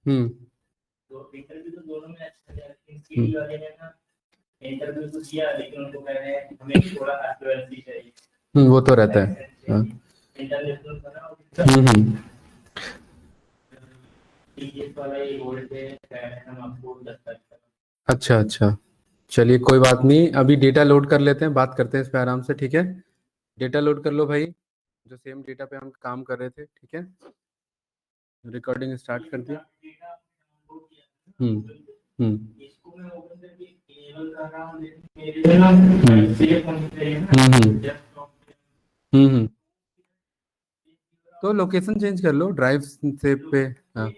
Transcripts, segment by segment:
हम्म तो इंटरव्यू तो दोनों में अच्छा गया, लेकिन सीडी वाले ने ना इंटरव्यू तो दिया, लेकिन उनको कह रहे हैं हमें थोड़ा एक्यूरेसी चाहिए। वो तो रहता है। इंटरनेशनल बनाओ। टीसीएस वाला ये बोल के कह रहे हैं हम आपको 10 तक। अच्छा अच्छा, चलिए कोई बात नहीं, अभी डेटा लोड कर लेते हैं, बात करते हैं इस पे आराम से, ठीक है। डेटा लोड कर लो भाई, जो सेम डेटा पे हम काम कर रहे थे, ठीक है। रिकॉर्डिंग स्टार्ट कर दिया। इसको मैं ओपन करके इनेबल कर रहा हूं, लेकिन मेरे ना सेव होनी चाहिए ना। तो लोकेशन चेंज कर लो, ड्राइव से पे। हाँ,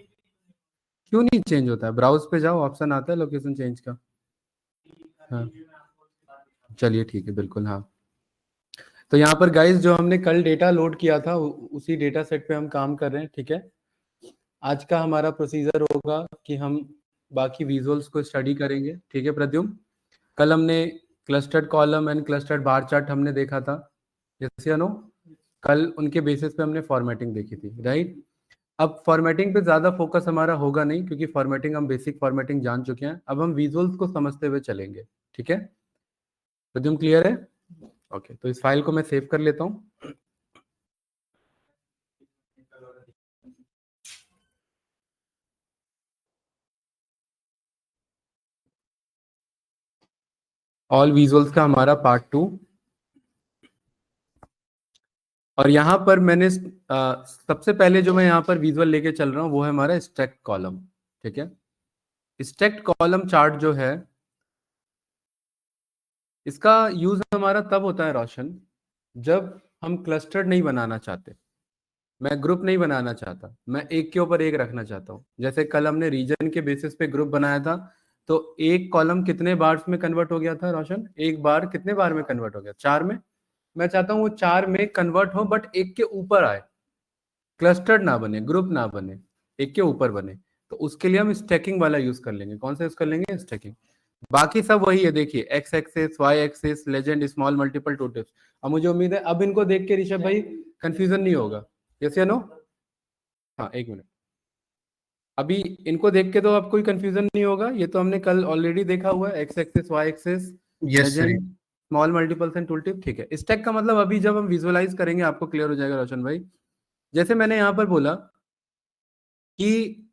क्यों नहीं चेंज होता है? ब्राउज पे जाओ, ऑप्शन आता है लोकेशन चेंज का। हाँ चलिए ठीक है, बिल्कुल। हाँ, तो यहाँ पर गाइस जो हमने कल डेटा लोड किया था उसी डेटा सेट पे हम काम कर रहे हैं, ठीक है। आज का हमारा प्रोसीजर होगा कि हम बाकी विजुअल्स को स्टडी करेंगे, ठीक है प्रद्युम्न। कल हमने clustered column and clustered bar chart हमने देखा था, यस या नो? कल उनके बेसिस पे हमने फॉर्मेटिंग देखी थी, राइट। अब फॉर्मेटिंग पे ज्यादा फोकस हमारा होगा नहीं, क्योंकि फॉर्मेटिंग हम बेसिक फॉर्मेटिंग जान चुके हैं। अब हम विजुअल्स को समझते हुए चलेंगे, ठीक है। प्रद्युम्न क्लियर है? ओके, तो इस फाइल को मैं सेव कर लेता हूँ। ऑल विजुअल्स का हमारा पार्ट 2, और यहाँ पर मैंने सबसे पहले जो मैं यहाँ पर विजुअल लेके चल रहा हूँ वो है हमारा स्टैक्ड कॉलम, ठीक है। स्टैक्ड कॉलम चार्ट जो है, इसका यूज हमारा तब होता है रोशन, जब हम क्लस्टर्ड नहीं बनाना चाहते, मैं ग्रुप नहीं बनाना चाहता, मैं एक के ऊपर एक रखना चाहता हूँ। जैसे कल हमने रीजन के बेसिस पे ग्रुप बनाया था, तो एक कॉलम कितने बार में कन्वर्ट हो गया था रोशन? एक बार कितने बार में कन्वर्ट हो गया? 4 में। मैं चाहता हूँ वो 4 में कन्वर्ट हो, बट एक के ऊपर आए, क्लस्टर्ड ना बने, ग्रुप ना बने, एक के ऊपर बने। तो उसके लिए हम स्टैकिंग वाला यूज कर लेंगे। कौन सा यूज कर लेंगे? स्टैकिंग। बाकी सब वही है, देखिए X axis, Y axis, legend, small, multiple, tooltips. अब मुझे उम्मीद है अब इनको देख के ऋषभ भाई कंफ्यूजन नहीं होगा, यस या नो? हाँ, एक मिनट। अभी इनको देख के तो अब कोई कंफ्यूजन नहीं होगा, ये तो हमने कल ऑलरेडी देखा हुआ है, X axis, Y axis, yes sir. Legend, small, multiples and tooltip, ठीक है। स्टैक का मतलब अभी जब हम विजुअलाइज करेंगे आपको क्लियर हो जाएगा रोशन भाई। जैसे मैंने यहाँ पर बोला कि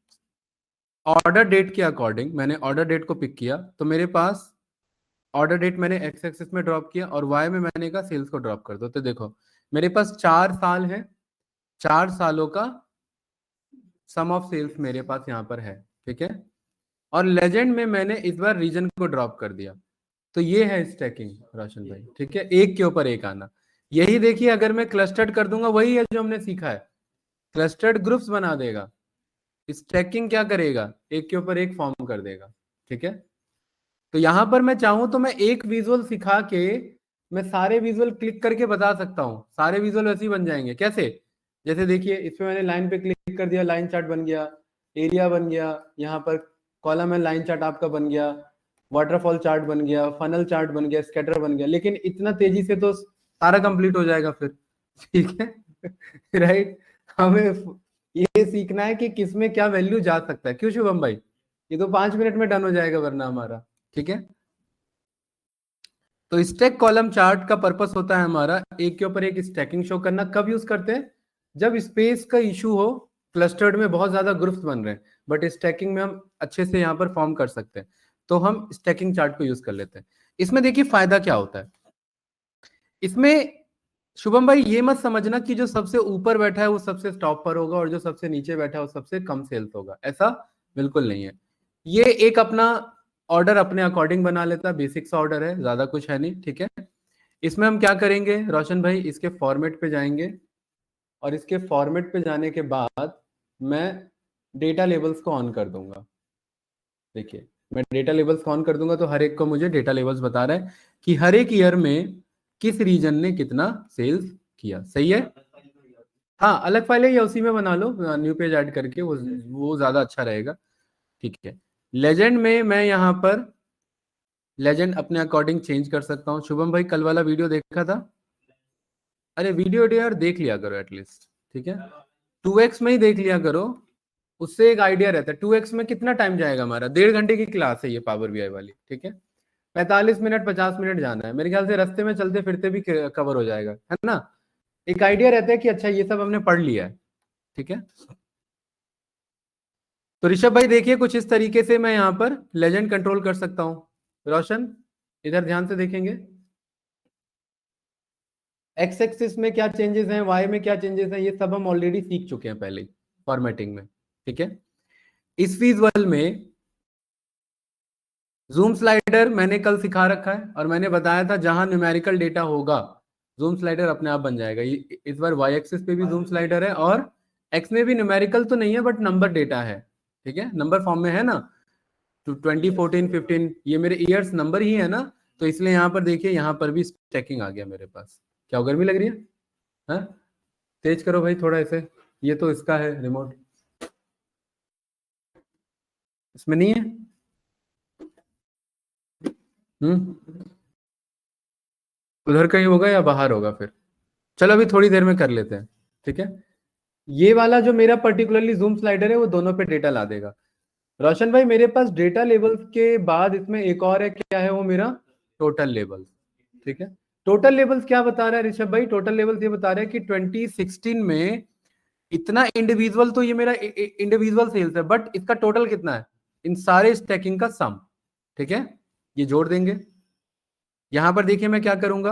ऑर्डर डेट के अकॉर्डिंग मैंने ऑर्डर डेट को पिक किया, तो मेरे पास ऑर्डर डेट मैंने एक्स एक्सिस में ड्रॉप किया, और वाई में मैंने कहा सेल्स को ड्रॉप कर दो। तो देखो मेरे पास 4 साल है, 4 सालों का सम ऑफ सेल्स मेरे पास यहाँ पर है, ठीक है। और लेजेंड में मैंने इस बार रीजन को ड्रॉप कर दिया। तो ये है स्टैकिंग रोशन भाई, ठीक है, एक के ऊपर एक आना। यही देखिए, अगर मैं क्लस्टर्ड कर दूंगा, वही है जो हमने सीखा है, क्लस्टर्ड ग्रुप्स बना देगा। स्टैकिंग क्या करेगा? एक के ऊपर एक फॉर्म कर देगा, ठीक है। तो यहां पर मैं चाहूं तो मैं एक विजुअल सिखा के मैं सारे विजुअल क्लिक करके बता सकता हूं, सारे विजुअल वैसे ही बन जाएंगे। कैसे? जैसे देखिए, इस पे मैंने लाइन पे क्लिक कर दिया, लाइन चार्ट बन गया, एरिया बन गया, यहाँ पर कॉलम एंड लाइन चार्ट आपका बन गया, वाटरफॉल चार्ट बन गया, फनल चार्ट बन गया, स्कैटर बन गया। लेकिन इतना तेजी से तो सारा कंप्लीट हो जाएगा फिर, ठीक है राइट। हमें ये सीखना है कि किसमें क्या वैल्यू जा सकता है, क्यों शुभम भाई? ये तो 5 मिनट में डन हो जाएगा वरना हमारा, ठीक है। तो स्टैक कॉलम चार्ट का पर्पस होता है हमारा एक के ऊपर एक स्टैकिंग शो करना। कब यूज करते हैं? जब स्पेस का इशू हो, क्लस्टर्ड में बहुत ज्यादा ग्रुप्स बन रहे हैं, बट स्टैकिंग में हम अच्छे से यहाँ पर फॉर्म कर सकते हैं, तो हम स्टैकिंग चार्ट को यूज कर लेते हैं। इसमें देखिए फायदा क्या होता है इसमें, शुभम भाई ये मत समझना कि जो सबसे ऊपर बैठा है वो सबसे टॉप पर होगा, और जो सबसे नीचे बैठा है वो सबसे कम सेल्स होगा, ऐसा बिल्कुल नहीं है। ये एक अपना ऑर्डर अपने अकॉर्डिंग बना लेता है, बेसिक सा ऑर्डर है, ज्यादा कुछ है नहीं, ठीक है। इसमें हम क्या करेंगे रोशन भाई, इसके फॉर्मेट पे जाएंगे, और इसके फॉर्मेट पे जाने के बाद मैं डेटा लेबल्स को ऑन कर दूंगा। देखिए, मैं डेटा लेबल्स को ऑन कर दूंगा, तो हर एक को मुझे डेटा लेबल्स बता रहा है कि हर एक ईयर में किस रीजन ने कितना सेल्स किया, सही है। हाँ, अलग फाइल है या उसी में बना लो, न्यू पेज ऐड करके, वो ज्यादा अच्छा रहेगा, ठीक है। लेजेंड में मैं यहाँ पर लेजेंड अपने अकॉर्डिंग चेंज कर सकता हूँ। शुभम भाई कल वाला वीडियो देखा था? अरे वीडियो यार देख लिया करो एटलीस्ट, ठीक है, 2x में ही देख लिया करो। उससे एक आइडिया रहता है 2x में कितना टाइम जाएगा हमारा। 1.5 घंटे की क्लास है ये पावर बीआई वाली, ठीक है। 45 मिनट 50 मिनट जाना है, मेरे ख्याल से रास्ते में चलते फिरते भी कवर हो जाएगा, है ना। एक आइडिया रहता है कि अच्छा ये सब हमने पढ़ लिया है, ठीक है। तो ऋषभ भाई देखिए कुछ इस तरीके से मैं यहाँ पर लेजेंड कंट्रोल कर सकता हूँ। रोशन इधर ध्यान से देखेंगे, एक्स एक्सिस में क्या चेंजेस हैं, वाई में क्या चेंजेस हैं, ये सब हम ऑलरेडी सीख चुके हैं पहले फॉर्मेटिंग में, ठीक है। इस विजुअल में जूम स्लाइडर मैंने कल सिखा रखा है और मैंने बताया था जहां न्यूमेरिकल डेटा होगा जूम स्लाइडर अपने आप बन जाएगा। इस बार वाई एक्सिस पे भी जूम स्लाइडर है और एक्स में भी न्यूमेरिकल तो नहीं है बट नंबर डेटा है, ठीक है, नंबर फॉर्म में है ना। तो 2014 15 ये मेरे ईयर्स नंबर ही है ना, तो इसलिए यहाँ पर देखिए यहाँ पर भी स्टैकिंग आ गया मेरे पास। क्या गर्मी लग रही है? हाँ तेज करो भाई थोड़ा ऐसे, ये तो इसका है रिमोट, इसमें नहीं है। उधर कहीं होगा या बाहर होगा फिर। चलो अभी थोड़ी देर में कर लेते हैं, ठीक है। ये वाला जो मेरा पर्टिकुलरली जूम स्लाइडर है वो दोनों पे डेटा ला देगा। रोशन भाई मेरे पास डेटा लेवल्स के बाद इसमें एक और है, क्या है वो मेरा टोटल लेवल्स, ठीक है। टोटल लेवल्स क्या बता रहा है ऋषभ भाई? टोटल लेवल्स ये बता रहा है कि 2016 में इतना इंडिविजुअल, तो ये मेरा इंडिविजुअल सेल्स है बट इसका टोटल कितना है इन सारे स्टैकिंग का सम, ठीक है। ये जोड़ देंगे। यहां पर देखिए मैं क्या करूंगा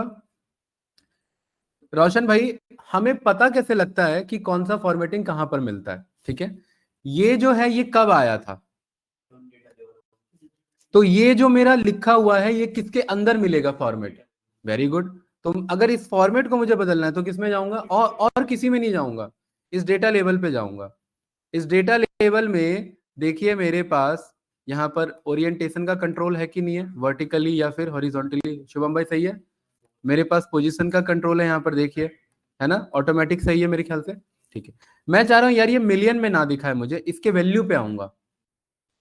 रोशन भाई, हमें पता कैसे लगता है कि कौन सा फॉर्मेटिंग कहां पर मिलता है, ठीक है। ये जो है ये कब आया था, तो ये जो मेरा लिखा हुआ है ये किसके अंदर मिलेगा फॉर्मेट। Very good. तो अगर इस फॉर्मेट को मुझे बदलना है तो किसमें जाऊंगा, और किसी में नहीं जाऊंगा, इस डेटा लेवल पे जाऊंगा। इस डेटा लेवल में देखिए मेरे पास यहाँ पर ओरिएंटेशन का कंट्रोल है कि नहीं है, वर्टिकली या फिर हॉरिजॉन्टली। शुभम भाई सही है। मेरे पास पोजीशन का कंट्रोल है यहाँ पर देखिए, है ना, ऑटोमेटिक सही है मेरे ख्याल से, ठीक है। मैं चाह रहा हूँ यार ये मिलियन में ना दिखाए मुझे, इसके वैल्यू पे आऊंगा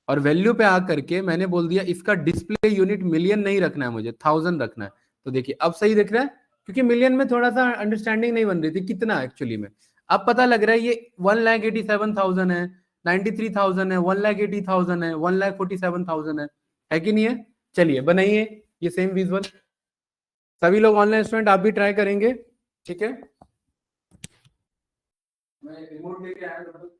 और वैल्यू पे आकर के मैंने बोल दिया इसका डिस्प्ले यूनिट मिलियन नहीं रखना है मुझे, 1000 रखना है। तो देखिए अब सही दिख रहा है, क्योंकि मिलियन में थोड़ा सा अंडरस्टैंडिंग नहीं बन रही थी कितना एक्चुअली में। अब पता लग रहा है ये 1,87,000 है, 93,000 है, 1,80,000 है, 1,47,000 है कि नहीं है। चलिए बनाइए ये सेम विजुअल, सभी लोग ऑनलाइन स्टूडेंट आप भी ट्राई करेंगे, ठीक है। मैं रिमोट लेके आया था।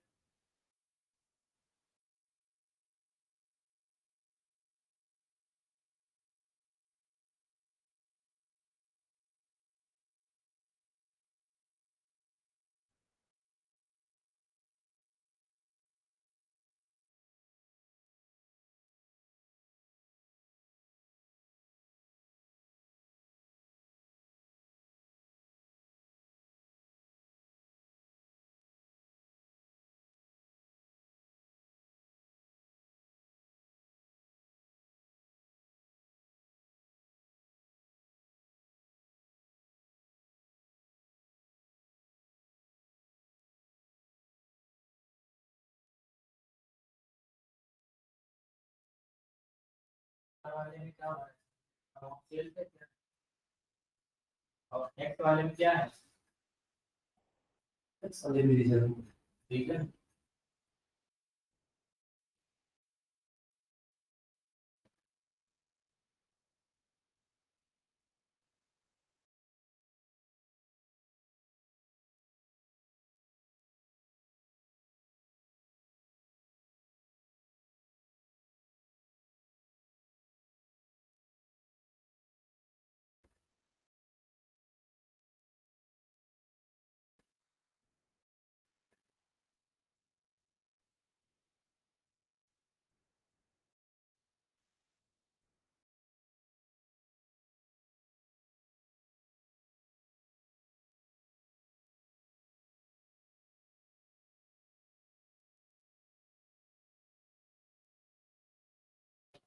वाले में क्या हो रहा है, सेल पे क्या, और नेक्स्ट वाले में क्या है, सारे मेरी जरूरत, ठीक है।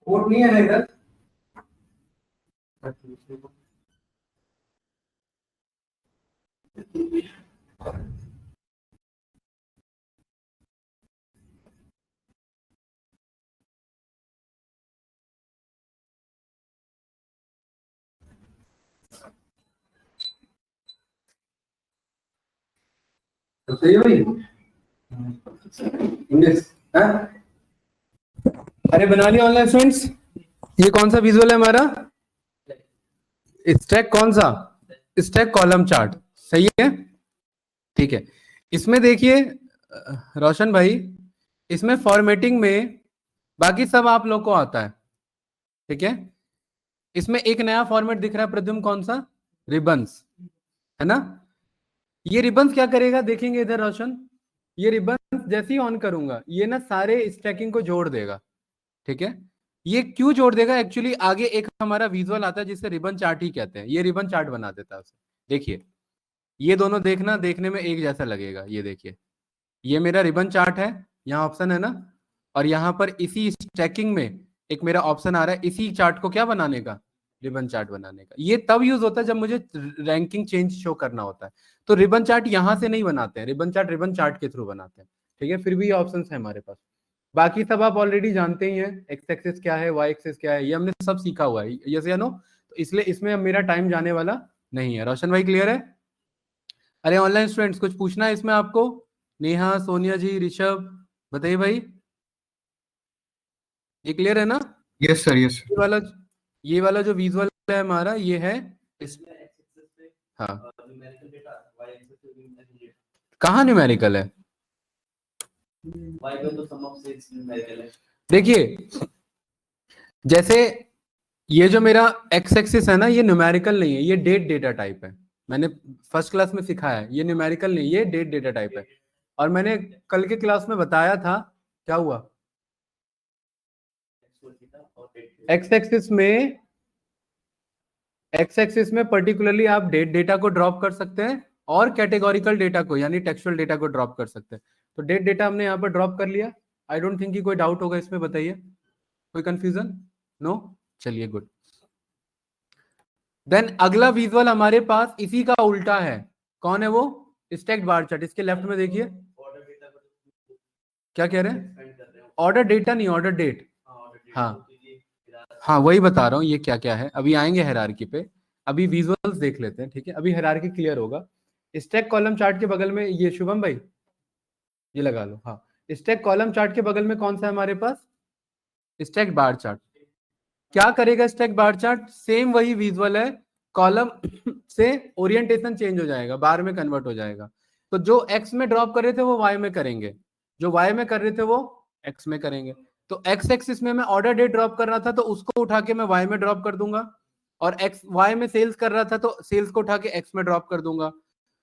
कोड नहीं है ना इधर। तो सही है भाई। अरे बना लिया ऑनलाइन स्टूडेंट्स। ये कौन सा विजुअल है हमारा? स्टैक कौन सा? Stack column chart. सही है, ठीक है। इसमें देखिए रोशन भाई, इसमें फॉर्मेटिंग में बाकी सब आप लोग को आता है, ठीक है। इसमें एक नया फॉर्मेट दिख रहा है प्रद्युम्न, कौन सा? रिबन्स, है ना। ये रिबन्स क्या करेगा देखेंगे इधर रोशन। ये रिबन्स जैसे ही ऑन करूंगा ये ना सारे स्टैकिंग को जोड़ देगा, ठीक है। ये क्यों जोड़ देगा? एक्चुअली आगे एक हमारा विजुअल आता है जिसे रिबन चार्ट ही कहते हैं, ये रिबन चार्ट बना देता है उसे। देखिए ये दोनों देखना, देखने में एक जैसा लगेगा। ये देखिए ये मेरा रिबन चार्ट है, यहाँ ऑप्शन है ना, और यहाँ पर इसी स्टैकिंग में एक मेरा ऑप्शन आ रहा है इसी चार्ट को क्या बनाने का? रिबन चार्ट बनाने का। ये तब यूज होता है जब मुझे रैंकिंग चेंज शो करना होता है। तो रिबन चार्ट यहां से नहीं बनाते हैं, रिबन चार्ट के थ्रू बनाते हैं, ठीक है। फिर भी ये ऑप्शन है हमारे पास। बाकी सब आप ऑलरेडी जानते ही हैं, एक्स एक्सिस क्या है, वाई एक्सिस क्या है, ये हमने सब सीखा हुआ है, यस या नो। तो इसलिए इसमें अब मेरा टाइम जाने वाला नहीं है। रोशन भाई क्लियर है? अरे ऑनलाइन स्टूडेंट्स कुछ पूछना है इसमें आपको? नेहा, सोनिया जी, ऋषभ, बताइए भाई, ये क्लियर है ना? यस सर, यस ये वाला ये वाला जो विजुअल है हमारा ये है हाँ। कहाँ न्यूमेरिकल है? देखिए जैसे ये जो मेरा एक्स एक्सिस है ना, ये न्यूमेरिकल नहीं है, ये डेट डेटा टाइप है। मैंने फर्स्ट क्लास में सिखाया है, ये न्यूमेरिकल नहीं, ये डेट डेटा टाइप है। और मैंने कल के क्लास में बताया था क्या हुआ। एक्स एक्सिस में पर्टिकुलरली आप डेट डेटा को ड्रॉप कर सकते हैं और कैटेगोरिकल डेटा को यानी टेक्सचुअल डेटा को ड्रॉप कर सकते हैं। तो डेट डेटा हमने यहाँ पर ड्रॉप कर लिया। आई डोंट थिंक कि कोई डाउट होगा इसमें, बताइए कोई कंफ्यूजन? नो, चलिए गुड। देन अगला विजुअल हमारे पास इसी का उल्टा है, कौन है वो? Stacked bar chart. इसके लेफ्ट में देखिए क्या कह रहे हैं? ऑर्डर डेटा नहीं, ऑर्डर डेट। हाँ हाँ वही बता रहा हूँ ये क्या क्या है, अभी आएंगे हायरार्की पे, अभी विजुअल्स देख लेते हैं, ठीक है। अभी हायरार्की क्लियर होगा। स्टैक कॉलम चार्ट के बगल में ये शुभम भाई ये लगा लो, हाँ। स्टैक कॉलम चार्ट के बगल में कौन सा है हमारे पास? Stack bar chart. क्या करेगा स्टैक बार चार्ट? सेम वही विजुअल है, कॉलम से ओरिएंटेशन चेंज हो जाएगा, बार में कन्वर्ट हो जाएगा। तो जो एक्स में ड्रॉप कर रहे थे वो वाई में करेंगे, जो वाई में कर रहे थे वो एक्स में करेंगे। तो एक्स एक्सिस में मैं ऑर्डर डेट ड्रॉप कर रहा था तो उसको उठा के मैं वाई में ड्रॉप कर दूंगा, और एक्स वाई में सेल्स कर रहा था तो सेल्स को उठा के एक्स में ड्रॉप कर दूंगा,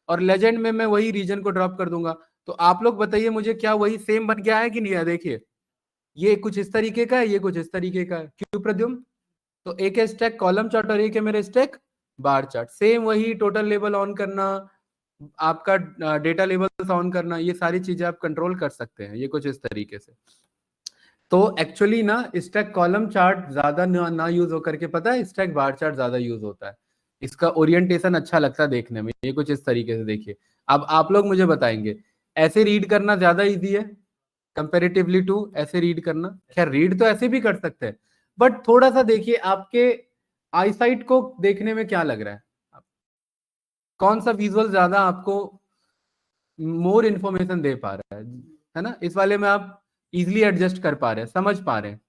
और लेजेंड में मैं वही रीजन को ड्रॉप कर दूंगा। तो आप लोग बताइए मुझे, क्या वही सेम बन गया है कि नहीं है? देखिए ये कुछ इस तरीके का है, ये कुछ इस तरीके का है, क्यों प्रद्युम्न? तो एक है स्टैक कॉलम चार्ट और एक है मेरे स्टैक बार चार्ट। सेम वही टोटल लेवल ऑन करना, आपका डेटा लेवल ऑन करना, ये सारी चीजें आप कंट्रोल कर सकते हैं, ये कुछ इस तरीके से। तो एक्चुअली ना स्टैक कॉलम चार्ट ज्यादा ना यूज होकर के, पता है स्टैक बार चार्ट ज्यादा यूज होता है। इसका ओरिएंटेशन अच्छा लगता है देखने में, ये कुछ इस तरीके से देखिए। अब आप लोग मुझे बताएंगे ऐसे रीड करना ज्यादा इजी है कंपेरेटिवली टू ऐसे रीड करना? खैर रीड तो ऐसे भी कर सकते हैं, बट थोड़ा सा देखिए आपके आईसाइट को देखने में क्या लग रहा है, कौन सा विजुअल ज्यादा आपको मोर इन्फॉर्मेशन दे पा रहा है ना? इस वाले में आप इजिली एडजस्ट कर पा रहे हैं, समझ पा रहे हैं,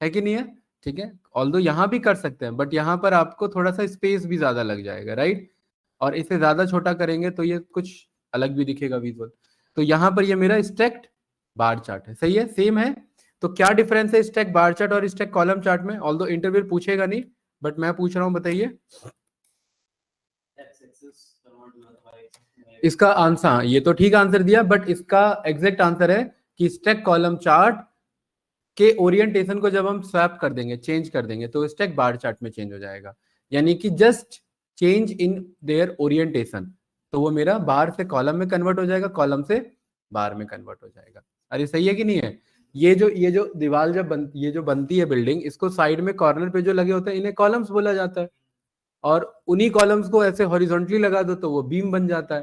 है कि नहीं है? ठीक है, ऑल्दो यहाँ भी कर सकते हैं बट यहाँ पर आपको थोड़ा सा स्पेस भी ज्यादा लग जाएगा, राइट। और इसे ज्यादा छोटा करेंगे तो ये कुछ अलग भी दिखेगा विजुअल। तो यहाँ पर ये मेरा स्टैक्ड बार चार्ट है, सही है, सेम है। तो क्या डिफरेंस है स्टैक बार चार्ट और स्टैक कॉलम चार्ट में? ऑल्दो इंटरव्यू पूछेगा नहीं बट मैं पूछ रहा हूँ, बताइए इसका आंसर। हाँ ये तो ठीक आंसर दिया, बट इसका एग्जैक्ट आंसर है कि स्टैक कॉलम चार्ट के ओरिएंटेशन को जब हम स्वैप कर देंगे, चेंज कर देंगे, तो स्टैक बार चार्ट में चेंज हो जाएगा, यानी कि just change in their orientation. तो वो मेरा बार से कॉलम में कन्वर्ट हो जाएगा, कॉलम से बार में कन्वर्ट हो जाएगा। अरे सही है कि नहीं है? ये जो दीवार जब ये जो बनती है बिल्डिंग, इसको साइड में कॉर्नर पे जो लगे होते हैं इन्हें कॉलम्स बोला जाता है, और उन्हीं कॉलम्स को ऐसे हॉरिजॉन्टली लगा दो तो वो बीम बन जाता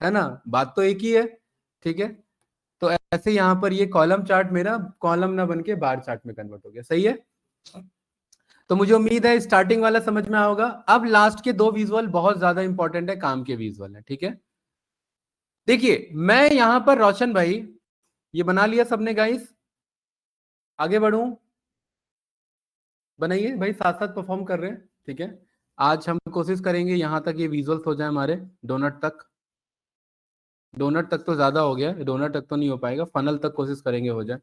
है ना? बात तो एक ही है, ठीक है। तो ऐसे यहाँ पर ये कॉलम चार्ट मेरा कॉलम ना बन के बार चार्ट में कन्वर्ट हो गया, सही है। तो मुझे उम्मीद है स्टार्टिंग वाला समझ में आओगा। अब लास्ट के दो विजुअल बहुत ज्यादा इंपॉर्टेंट है, काम के विजुअल है, ठीक है। देखिए मैं यहां पर रोशन भाई ये बना लिया सबने गाइस, आगे बढ़ूं, बनाइए भाई, साथ साथ परफॉर्म कर रहे हैं, ठीक है। आज हम कोशिश करेंगे यहां तक ये विजुअल्स हो जाए हमारे, डोनट तक, डोनट तक तो ज्यादा हो गया, डोनट तक तो नहीं हो पाएगा, फनल तक कोशिश करेंगे हो जाए।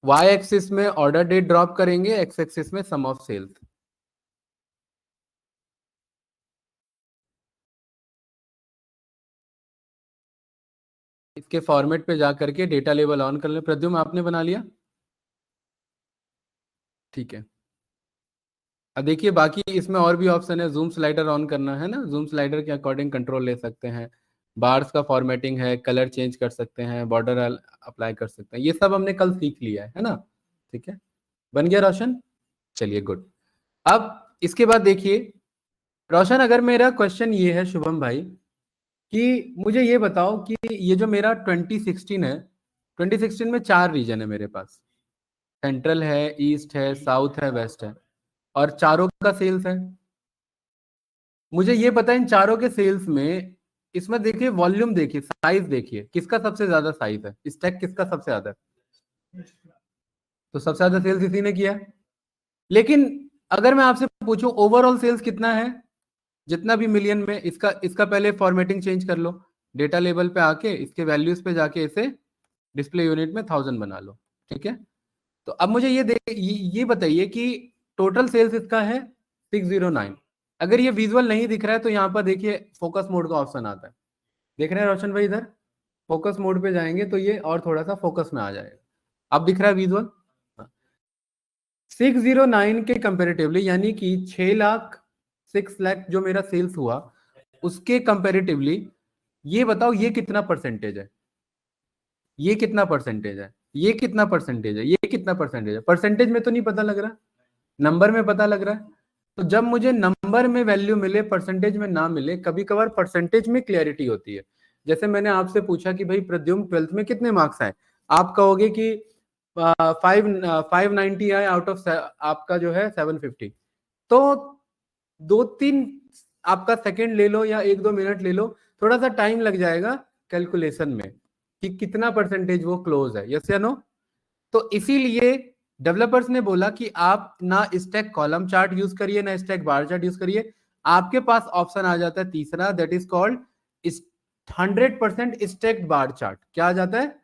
वाई एक्सिस में ऑर्डर डेट ड्रॉप करेंगे, एक्स एक्सिस में सम ऑफ सेल्स। इसके फॉर्मेट पे जा करके डेटा लेवल ऑन कर ले। प्रद्युम आपने बना लिया, ठीक है। अब देखिए बाकी इसमें और भी ऑप्शन है, जूम स्लाइडर ऑन करना है ना, जूम स्लाइडर के अकॉर्डिंग कंट्रोल ले सकते हैं, बार्स का फॉर्मेटिंग है, कलर चेंज कर सकते हैं, बॉर्डर अप्लाई कर सकते हैं, ये सब हमने कल सीख लिया है ना, ठीक है। बन गया रोशन, चलिए गुड। अब इसके बाद देखिए रोशन, अगर मेरा क्वेश्चन ये है शुभम भाई कि मुझे ये बताओ कि ये जो मेरा 2016 है, 2016 में 4 रीजन है मेरे पास, सेंट्रल है, ईस्ट है, साउथ है, वेस्ट है, और चारों का सेल्स है। मुझे ये पता है इन चारों के सेल्स में, इसमें देखिए वॉल्यूम देखिए, साइज देखिए, किसका सबसे ज्यादा साइज है, स्टैक किसका सबसे ज्यादा है, तो सबसे ज्यादा सेल्स इसी ने किया। लेकिन अगर मैं आपसे पूछूं ओवरऑल सेल्स कितना है, जितना भी मिलियन में, इसका इसका पहले फॉर्मेटिंग चेंज कर लो, डेटा लेवल पे आके इसके वैल्यूज पे जाके इसे डिस्प्ले यूनिट में 1000 बना लो, ठीक है। तो अब मुझे ये बताइए कि टोटल सेल्स इसका है 609। अगर ये विजुअल नहीं दिख रहा है तो यहाँ पर देखिए फोकस मोड का ऑप्शन आता है, देख रहे हैं रोशन भाई, इधर फोकस मोड पे जाएंगे तो ये और थोड़ा सा फोकस में आ जाएगा। अब दिख रहा है विजुअल, 609 के कंपेरेटिवली, यानी कि 6 लाख जो मेरा सेल्स हुआ उसके कंपेरेटिवली, ये बताओ ये कितना परसेंटेज है, ये कितना परसेंटेज है, ये कितना परसेंटेज है, ये कितना परसेंटेज है। परसेंटेज में तो नहीं पता लग रहा, नंबर में पता लग रहा है। तो जब मुझे नंबर में वैल्यू मिले, परसेंटेज में ना मिले, कभी कभार परसेंटेज में क्लैरिटी होती है। जैसे मैंने आपसे पूछा कि भाई प्रद्युम्न 12th में कितने मार्क्स आए, आप कहोगे कि 590 आए आउट ऑफ आपका जो है 750। तो 2-3 आपका सेकंड ले लो या 1-2 मिनट ले लो, थोड़ा सा टाइम लग जाएगा कैलकुलेशन में कि कितना परसेंटेज वो क्लोज है, यस या नो। तो इसीलिए डेवलपर्स ने बोला कि आप ना स्टैक कॉलम चार्ट यूज करिए, ना स्टैक बार चार्ट यूज करिए, आपके पास ऑप्शन आ जाता है तीसरा, that is called 100% stacked bar chart. क्या आ जाता है,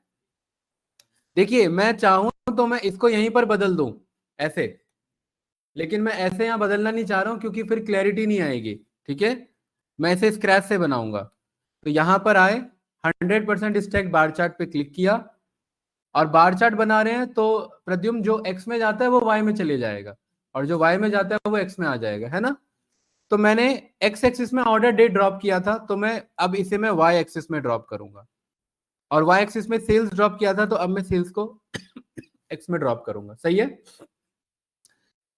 देखिए मैं चाहूं तो मैं इसको यहीं पर बदल दूं ऐसे, लेकिन मैं ऐसे यहां बदलना नहीं चाह रहा हूं क्योंकि फिर क्लैरिटी नहीं आएगी, ठीक है। मैं इसे स्क्रैच से बनाऊंगा, तो यहां पर आए 100% स्टैक बार चार्ट पे क्लिक किया, और बार चार्ट बना रहे हैं तो प्रद्युम्न जो एक्स में जाता है वो वाई में चले जाएगा, और जो वाई में जाता है वो एक्स में आ जाएगा, है ना। तो मैंने एक्स एक्सिस में ऑर्डर डेट ड्रॉप किया था, तो मैं अब इसे मैं वाई एक्सिस में ड्रॉप करूंगा, और वाई एक्सिस में सेल्स ड्रॉप किया था, तो अब मैं सेल्स को एक्स में ड्रॉप करूंगा, सही है।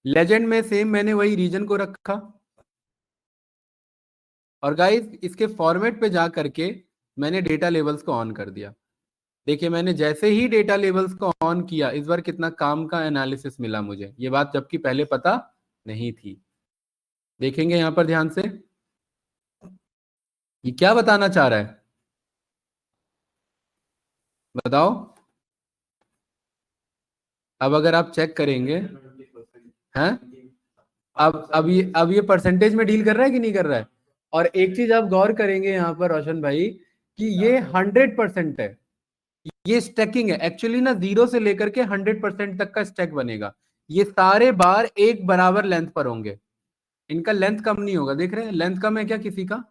लेजेंड में सेम मैंने वही रीजन को रखा, और गाइस इसके फॉर्मेट पे जा करके मैंने डेटा लेवल्स को ऑन कर दिया। देखिए मैंने जैसे ही डेटा लेवल्स को ऑन किया, इस बार कितना काम का एनालिसिस मिला मुझे, ये बात जबकि पहले पता नहीं थी। देखेंगे यहां पर ध्यान से, ये क्या बताना चाह रहा है, बताओ। अब अगर आप चेक करेंगे, हैं, अब ये परसेंटेज में डील कर रहा है कि नहीं कर रहा है। और एक चीज आप गौर करेंगे यहाँ पर रोशन भाई, कि ये 100% है, ये स्टैकिंग है एक्चुअली ना, 0 से लेकर के 100% तक का स्टैक बनेगा। ये सारे बार एक बराबर लेंथ पर होंगे, इनका लेंथ कम नहीं होगा, देख रहे हैं लेंथ कम है क्या किसी का,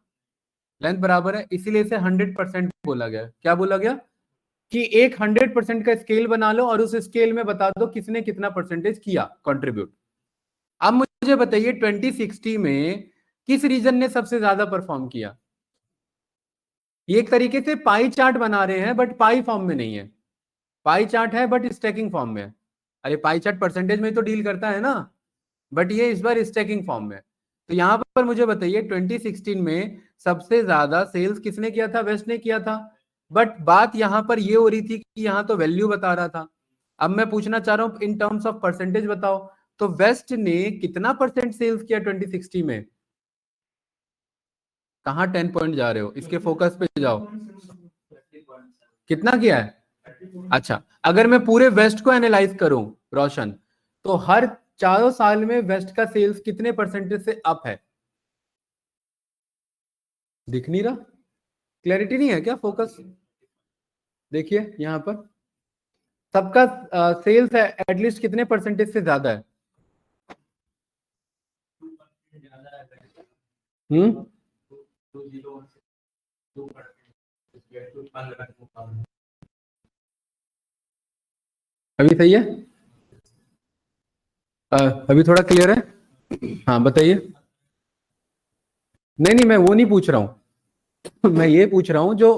लेंथ बराबर है, इसीलिए इसे 100% बोला गया। क्या बोला गया कि एक 100% का स्केल बना लो और उस स्केल में बता दो किसने कितना परसेंटेज किया कंट्रीब्यूट। अब मुझे बताइए 2060 में किस रीजन ने सबसे ज्यादा परफॉर्म किया। ये एक तरीके से पाई चार्ट बना रहे हैं, बट पाई फॉर्म में नहीं है, पाई चार्ट है बट स्टैकिंग फॉर्म में है। अरे पाई चार्ट परसेंटेज में तो डील करता है ना, बट ये इस बार स्टैकिंग फॉर्म में। तो यहां पर मुझे बताइए 2016 में सबसे ज्यादा सेल्स किसने किया था, वेस्ट ने किया था। बट बात यहां पर ये हो रही थी कि यहां तो वैल्यू बता रहा था, अब मैं पूछना चाह रहा हूं इन टर्म्स ऑफ परसेंटेज बताओ, तो वेस्ट ने कितना परसेंट सेल्स किया 2060 में, कहाँ 10 पॉइंट जा रहे हो, इसके फोकस पे जाओ। कितना किया है? अच्छा, अगर मैं पूरे वेस्ट को एनालाइज करूं रोशन, तो हर 4 साल में वेस्ट का सेल्स कितने परसेंटेज से अप है? दिख नहीं रहा? क्लैरिटी नहीं है क्या? फोकस देखिए यहां पर सबका सेल्स है एटलीस्ट कितने परसेंटेज से ज्यादा है? हम्म, अभी सही है? अभी थोड़ा क्लियर है? हाँ बताइए। नहीं नहीं, मैं वो नहीं पूछ रहा हूं मैं ये पूछ रहा हूं जो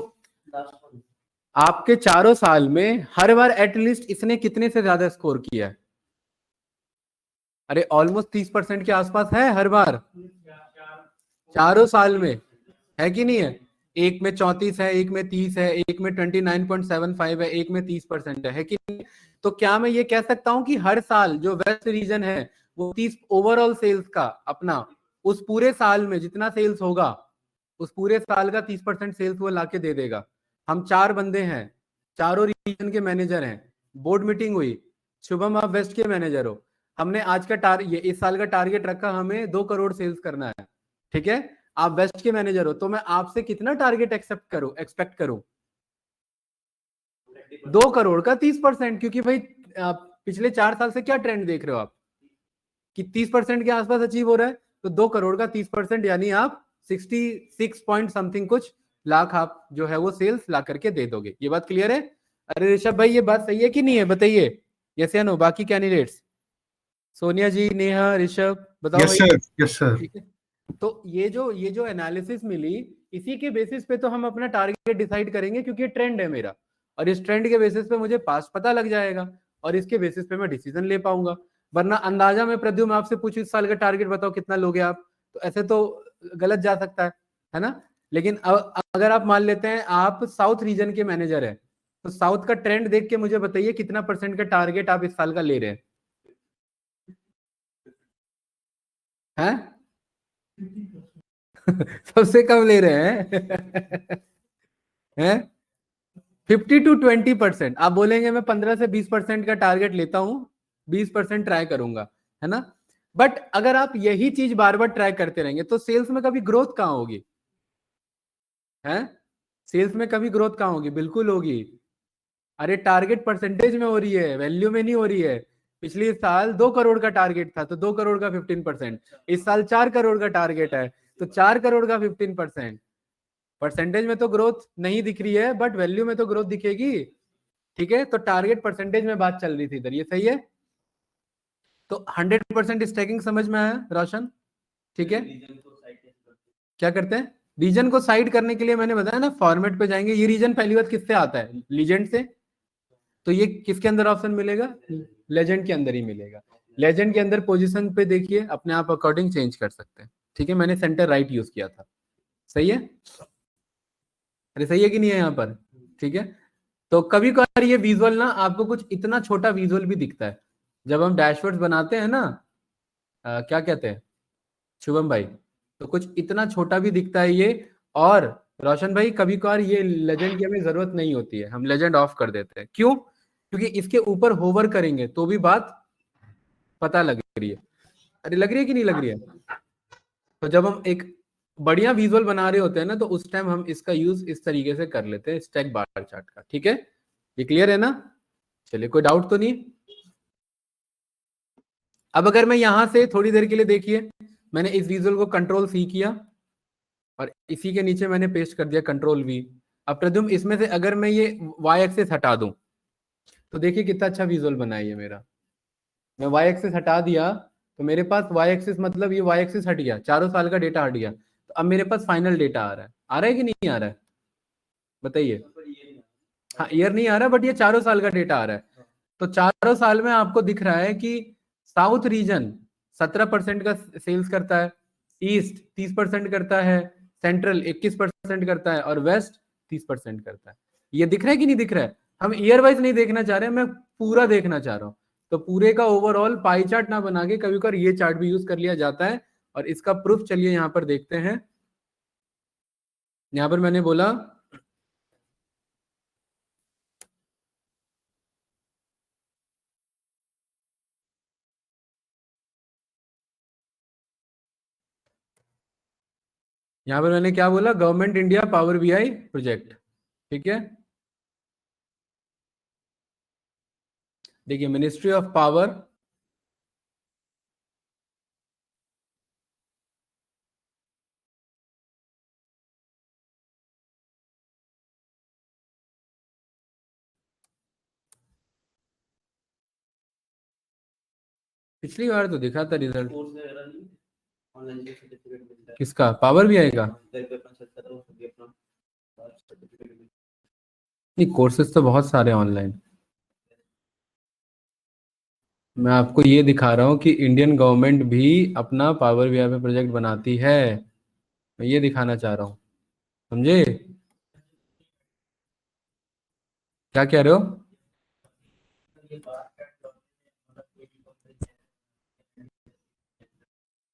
आपके 4 साल में हर बार एटलीस्ट इसने कितने से ज्यादा स्कोर किया है? अरे ऑलमोस्ट 30% के आसपास है हर बार, 4 साल में, है कि नहीं है? एक में 34 है, एक में 30 है, एक में 29.75 है, एक में 30% है कि नहीं? तो क्या मैं ये कह सकता हूं कि हर साल जो वेस्ट रीजन है वो 30 ओवरऑल सेल्स का अपना, उस पूरे साल में जितना सेल्स होगा उस पूरे साल का 30% सेल्स वो लाके दे देगा? हम 4 बंदे हैं, चारों रीजन के मैनेजर हैं, बोर्ड मीटिंग हुई, शुभम आप वेस्ट के मैनेजर हो, हमने आज का ये इस साल का टारगेट रखा, हमें 2 करोड़ सेल्स करना है, ठीक है? आप वेस्ट के मैनेजर हो, तो मैं आपसे कितना टारगेट एक्सपेक्ट करूं? 2 करोड़ का 30%, क्योंकि भाई पिछले 4 साल से क्या ट्रेंड देख रहे हो आप कि 30% के आसपास अचीव हो रहा है, तो 2 करोड़ का 30% यानी आप 66 पॉइंट समथिंग कुछ लाख आप जो है वो सेल्स ला करके दे दोगे। ये बात क्लियर है? अरे ऋषभ भाई ये बात सही है कि नहीं है, बताइए यस या नो। बाकी कैंडिडेट्स, सोनिया जी, नेहा, ऋषभ, बताओ यस भाई। Sir, yes sir. ठीक है, तो ये जो एनालिसिस मिली, इसी के बेसिस पे तो हम अपना टारगेट डिसाइड करेंगे, क्योंकि ये ट्रेंड है मेरा, और इस ट्रेंड के बेसिस पे मुझे पास्ट पता लग जाएगा, और इसके बेसिस पे मैं डिसीजन ले पाऊंगा। वरना अंदाजा में प्रद्युम आपसे पूछूं इस साल का टारगेट बताओ कितना लोगे आप, तो ऐसे तो गलत जा सकता है ना? लेकिन अगर आप मान लेते हैं आप साउथ रीजन के मैनेजर है, तो साउथ का ट्रेंड देख के मुझे बताइए कितना परसेंट का टारगेट आप इस साल का ले रहे हैं? हैं? सबसे कम ले रहे हैं हैं? 50 to 20%। आप बोलेंगे मैं 15 से 20% का टारगेट लेता हूं, 20% ट्राई करूंगा, है ना? बट अगर आप यही चीज बार बार ट्राई करते रहेंगे तो सेल्स में कभी ग्रोथ कहां होगी? है? सेल्स में कभी ग्रोथ कहां होगी? बिल्कुल होगी। अरे टारगेट परसेंटेज में हो रही है, वैल्यू में नहीं हो रही है। पिछले साल 2 करोड़ का टारगेट था, तो 2 करोड़ का 15%। इस साल 4 करोड़ का टारगेट है, तो 4 करोड़ का 15%। परसेंटेज में तो ग्रोथ नहीं दिख रही है, बट वैल्यू में तो ग्रोथ दिखेगी। ठीक है, तो टारगेट परसेंटेज में बात चल रही थी इधर, ये सही है? तो 100% स्टैकिंग समझ में आया रोशन? ठीक है, क्या करते हैं? रीजन को साइड करने के लिए मैंने बताया ना, फॉर्मेट पे जाएंगे। ये रीजन पहली बात किससे आता है? लीजेंड से। तो ये किसके अंदर ऑप्शन मिलेगा? लेजेंड के अंदर ही मिलेगा। लेजेंड के अंदर पोजीशन पे देखिए, अपने आप अकॉर्डिंग चेंज कर सकते हैं। ठीक है, मैंने सेंटर राइट यूज किया था, सही है? अरे सही है कि नहीं है यहाँ पर? ठीक है, तो कभी कभार ये विजुअल ना आपको कुछ इतना छोटा विजुअल भी दिखता है जब हम डैशबोर्ड बनाते हैं ना, क्या कहते हैं शुभम भाई, तो कुछ इतना छोटा भी दिखता है ये। और रोशन भाई कभी कभार ये लेजेंड की हमें जरूरत नहीं होती है, हम लेजेंड ऑफ कर देते हैं। क्यों? क्योंकि इसके ऊपर होवर करेंगे तो भी बात पता लग रही है। अरे लग रही है कि नहीं लग रही है? तो जब हम एक बढ़िया विजुअल बना रहे होते हैं ना, तो उस टाइम हम इसका यूज इस तरीके से कर लेते हैं, स्टैक बार चार्ट का। ठीक है, ये क्लियर है ना? चलिए, कोई डाउट तो नहीं? अब अगर मैं यहां से थोड़ी देर के लिए, देखिए मैंने इस विजुअल को कंट्रोल सी किया और इसी के नीचे मैंने पेस्ट कर दिया कंट्रोल वी। अब प्रद्युम इसमें से अगर मैं ये वाई एक्सेस हटा दूं, तो देखिए कितना अच्छा विजुअल बना है ये मेरा। मैं वाई एक्सेस हटा दिया, तो मेरे पास वाई एक्सेस मतलब ये वाई एक्सेस हट गया, 4 साल का डेटा हट गया, तो अब मेरे पास फाइनल डेटा आ रहा है कि नहीं आ रहा है? बताइए। हाँ, ईयर नहीं आ रहा, बट ये 4 साल का डेटा आ रहा है। तो 4 साल में आपको दिख रहा है कि साउथ रीजन 17% का सेल्स करता है, ईस्ट 30% करता है, सेंट्रल 21% करता है, और वेस्ट 30% करता है। ये दिख रहा है कि नहीं दिख रहा है? हम ईयर वाइज नहीं देखना चाह रहे हैं, मैं पूरा देखना चाह रहा हूँ। तो पूरे का ओवरऑल पाई चार्ट ना बना के कभी कभी ये चार्ट भी यूज कर लिया जाता है, और इसका प्रूफ चलिए यहाँ पर देखते हैं। यहां पर मैंने बोला यहां पर मैंने क्या बोला, government India power BI project, ठीक है। देखिए मिनिस्ट्री ऑफ पावर, पिछली बार तो दिखा था रिजल्ट किसका, पावर बीआई का। नहीं कोर्सेज तो बहुत सारे ऑनलाइन, मैं आपको ये दिखा रहा हूँ कि इंडियन गवर्नमेंट भी अपना पावर बीआई पे प्रोजेक्ट बनाती है, मैं ये दिखाना चाह रहा हूँ, समझे। क्या कह रहे हो।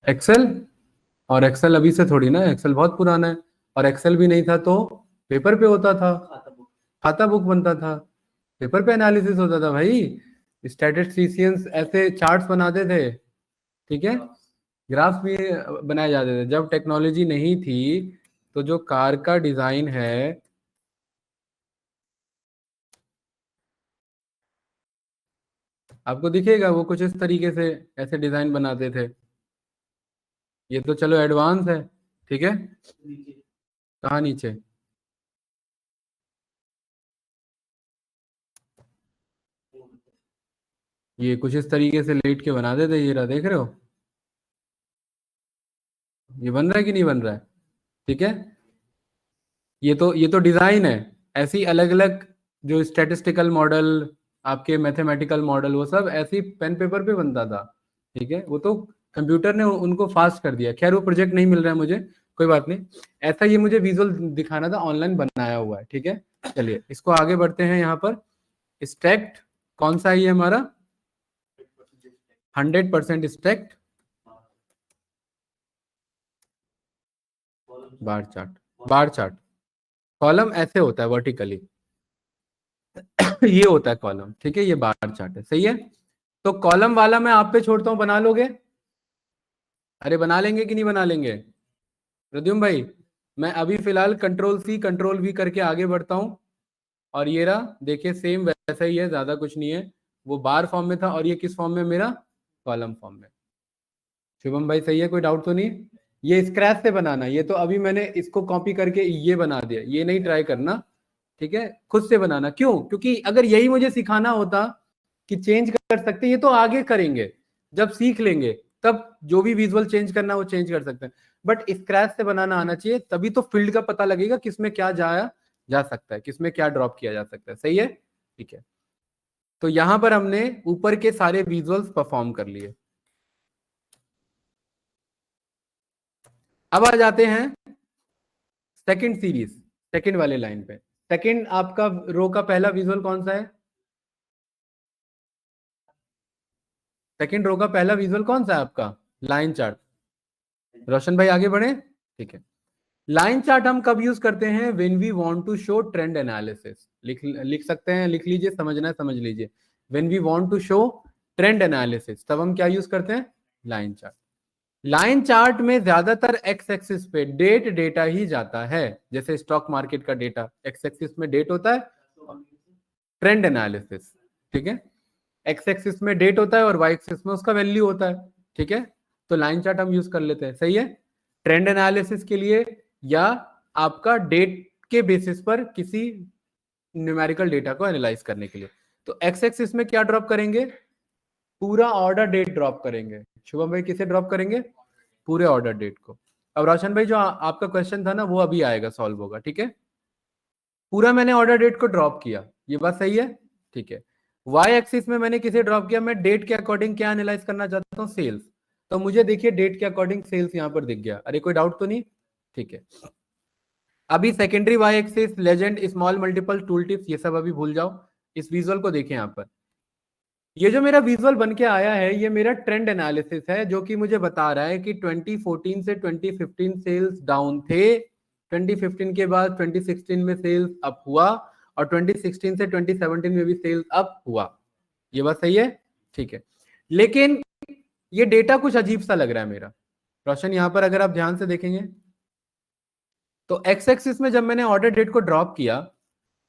एक्सेल, और एक्सेल अभी से थोड़ी ना, एक्सेल बहुत पुराना है, और एक्सेल भी नहीं था तो पेपर पे होता था, खाता बुक बनता था, पेपर पे एनालिसिस होता था भाई। स्टैटिस्टिशियंस ऐसे चार्ट्स बनाते थे, ठीक है, ग्राफ्स भी बनाए जाते थे। जब टेक्नोलॉजी नहीं थी तो जो कार का डिजाइन है, आपको दिखेगा वो कुछ इस तरीके से ऐसे डिजाइन बनाते थे। ये तो चलो एडवांस है, ठीक है। कहाँ नीचे, ये कुछ इस तरीके से लेट के बनाते थे, ये रहा देख रहे हो, ये बन रहा है कि नहीं बन रहा है, ठीक है। ये तो डिजाइन है, ऐसी अलग अलग जो स्टैटिस्टिकल मॉडल, आपके मैथमेटिकल मॉडल, वो सब ऐसी पेन पेपर पे बनता था, ठीक है। वो तो कंप्यूटर ने उनको फास्ट कर दिया। खैर वो प्रोजेक्ट नहीं मिल रहा है मुझे, कोई बात नहीं। ऐसा ये मुझे विजुअल दिखाना था, ऑनलाइन बनाया हुआ है, ठीक है। चलिए इसको आगे बढ़ते हैं। यहाँ पर स्टैक्ड कौन सा है ये हमारा, 100% stacked bar chart. Bar chart column ऐसे होता है वर्टिकली ये होता है कॉलम, ठीक है, ये बार चार्ट है, सही है। तो कॉलम वाला मैं आप पे छोड़ता हूं, बना लोगे। अरे बना लेंगे कि नहीं बना लेंगे प्रद्युम्न भाई। मैं अभी फिलहाल कंट्रोल वी करके आगे बढ़ता हूं, और ये रहा देखिए सेम वैसा ही है, ज्यादा कुछ नहीं है। वो बार फॉर्म में था और ये किस फॉर्म में, मेरा कॉलम फॉर्म में। शुभम भाई सही है, कोई डाउट तो नहीं। ये स्क्रैच से बनाना, ये तो अभी मैंने इसको कॉपी करके ये बना दिया, ये नहीं ट्राई करना, ठीक है। खुद से बनाना, क्यों, क्योंकि अगर यही मुझे सिखाना होता कि चेंज कर सकते, ये तो आगे करेंगे जब सीख लेंगे, तब जो भी विजुअल चेंज करना वो चेंज कर सकते हैं। बट स्क्रैच से बनाना आना चाहिए, तभी तो फील्ड का पता लगेगा किसमें क्या जाया जा सकता है, किसमें क्या ड्रॉप किया जा सकता है, सही है, ठीक है। तो यहां पर हमने ऊपर के सारे विजुअल्स परफॉर्म कर लिए। अब आ जाते हैं सेकंड सीरीज, सेकंड वाले लाइन पे। सेकंड आपका रो का पहला विजुअल कौन सा है, सेकंड रो का पहला विजुअल कौन सा है आपका, लाइन चार्ट। रोशन भाई आगे बढ़े, ठीक है। लाइन चार्ट हम कब यूज करते हैं, when we want to show trend analysis. लिख सकते हैं, लिख लीजिए, समझना है समझ लीजिए। When we want to show trend analysis, तब हम क्या यूज करते हैं, लाइन चार्ट। लाइन चार्ट में ज्यादातर एक्स एक्सिस पे डेट डेटा ही जाता है, जैसे स्टॉक मार्केट का डेटा एक्स एक्सिस में डेट होता है, ट्रेंड एनालिसिस, ठीक है। एक्स एक्सिस में डेट होता है और वाई एक्सिस में उसका वैल्यू होता है, ठीक है। तो लाइन चार्ट हम यूज कर लेते हैं, सही है, ट्रेंड एनालिसिस के लिए, या आपका डेट के बेसिस पर किसी न्यूमेरिकल डेटा को एनालाइज करने के लिए। तो एक्स एक्सिस में क्या ड्रॉप करेंगे, पूरा ऑर्डर डेट ड्रॉप करेंगे। शुभम भाई किसे ड्रॉप करेंगे, पूरे ऑर्डर डेट को। अब रोशन भाई जो आपका क्वेश्चन था ना, वो अभी आएगा, सॉल्व होगा, ठीक है। पूरा मैंने ऑर्डर डेट को ड्रॉप किया, ये बात सही है, ठीक है। वाई एक्सिस में मैंने किसे ड्रॉप किया, मैं डेट के अकॉर्डिंग क्या एनालाइज करना चाहता हूँ, सेल्स। तो मुझे देखिए डेट के अकॉर्डिंग सेल्स यहां पर दिख गया, अरे कोई डाउट तो नहीं, ठीक है। अभी secondary Y axis, legend, small multiple, tooltips, ये सब अभी भूल जाओ। इस विजुअल को देखें, यहां पर ये जो मेरा विजुअल बन के आया है, ये मेरा ट्रेंड एनालिसिस है, जो कि मुझे बता रहा है कि 2014 से 2015 सेल्स डाउन थे, 2015 के बाद 2016 में सेल्स अप हुआ और 2016 से 2017 में भी सेल्स अप हुआ। ये बात सही है, ठीक है। लेकिन ये डेटा कुछ अजीब सा लग रहा है मेरा रोशन। यहां पर अगर आप ध्यान से देखेंगे तो एक्स एक्सिस में जब मैंने ऑर्डर डेट को ड्रॉप किया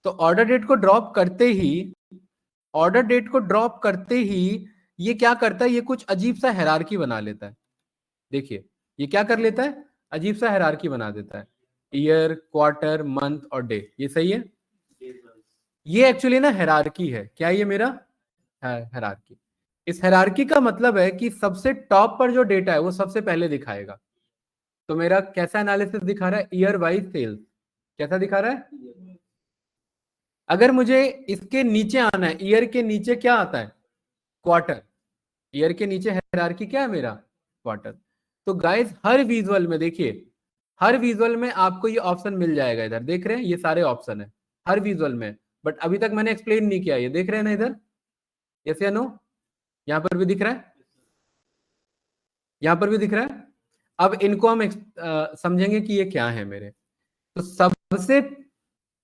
तो ऑर्डर डेट को ड्रॉप करते ही ये क्या करता है, ये कुछ अजीब सा हायरार्की बना लेता है। देखिए ये क्या कर लेता है, अजीब सा हायरार्की बना देता है, ईयर, क्वार्टर, मंथ और डे। ये सही है, ये एक्चुअली ना हायरार्की है। क्या ये मेरा हायरार्की? इस हायरार्की का मतलब है कि सबसे टॉप पर जो डेटा है वो सबसे पहले दिखाएगा। तो मेरा कैसा एनालिसिस दिखा रहा है, ईयर वाइज सेल्स। कैसा दिखा रहा है? अगर मुझे इसके नीचे आना है, ईयर के नीचे क्या आता है, क्वार्टर। ईयर के नीचे हायरार्की क्या है मेरा, क्वार्टर। तो गाइस हर विजुअल में देखिए, हर विजुअल में आपको ये ऑप्शन मिल जाएगा। इधर देख रहे हैं ये सारे ऑप्शन है हर विजुअल में, बट अभी तक मैंने एक्सप्लेन नहीं किया। ये देख रहे हैं ना इधर, यस या नो? यहां पर भी दिख रहा है, यहां पर भी दिख रहा है। अब इनको हम समझेंगे कि ये क्या है मेरे। तो सबसे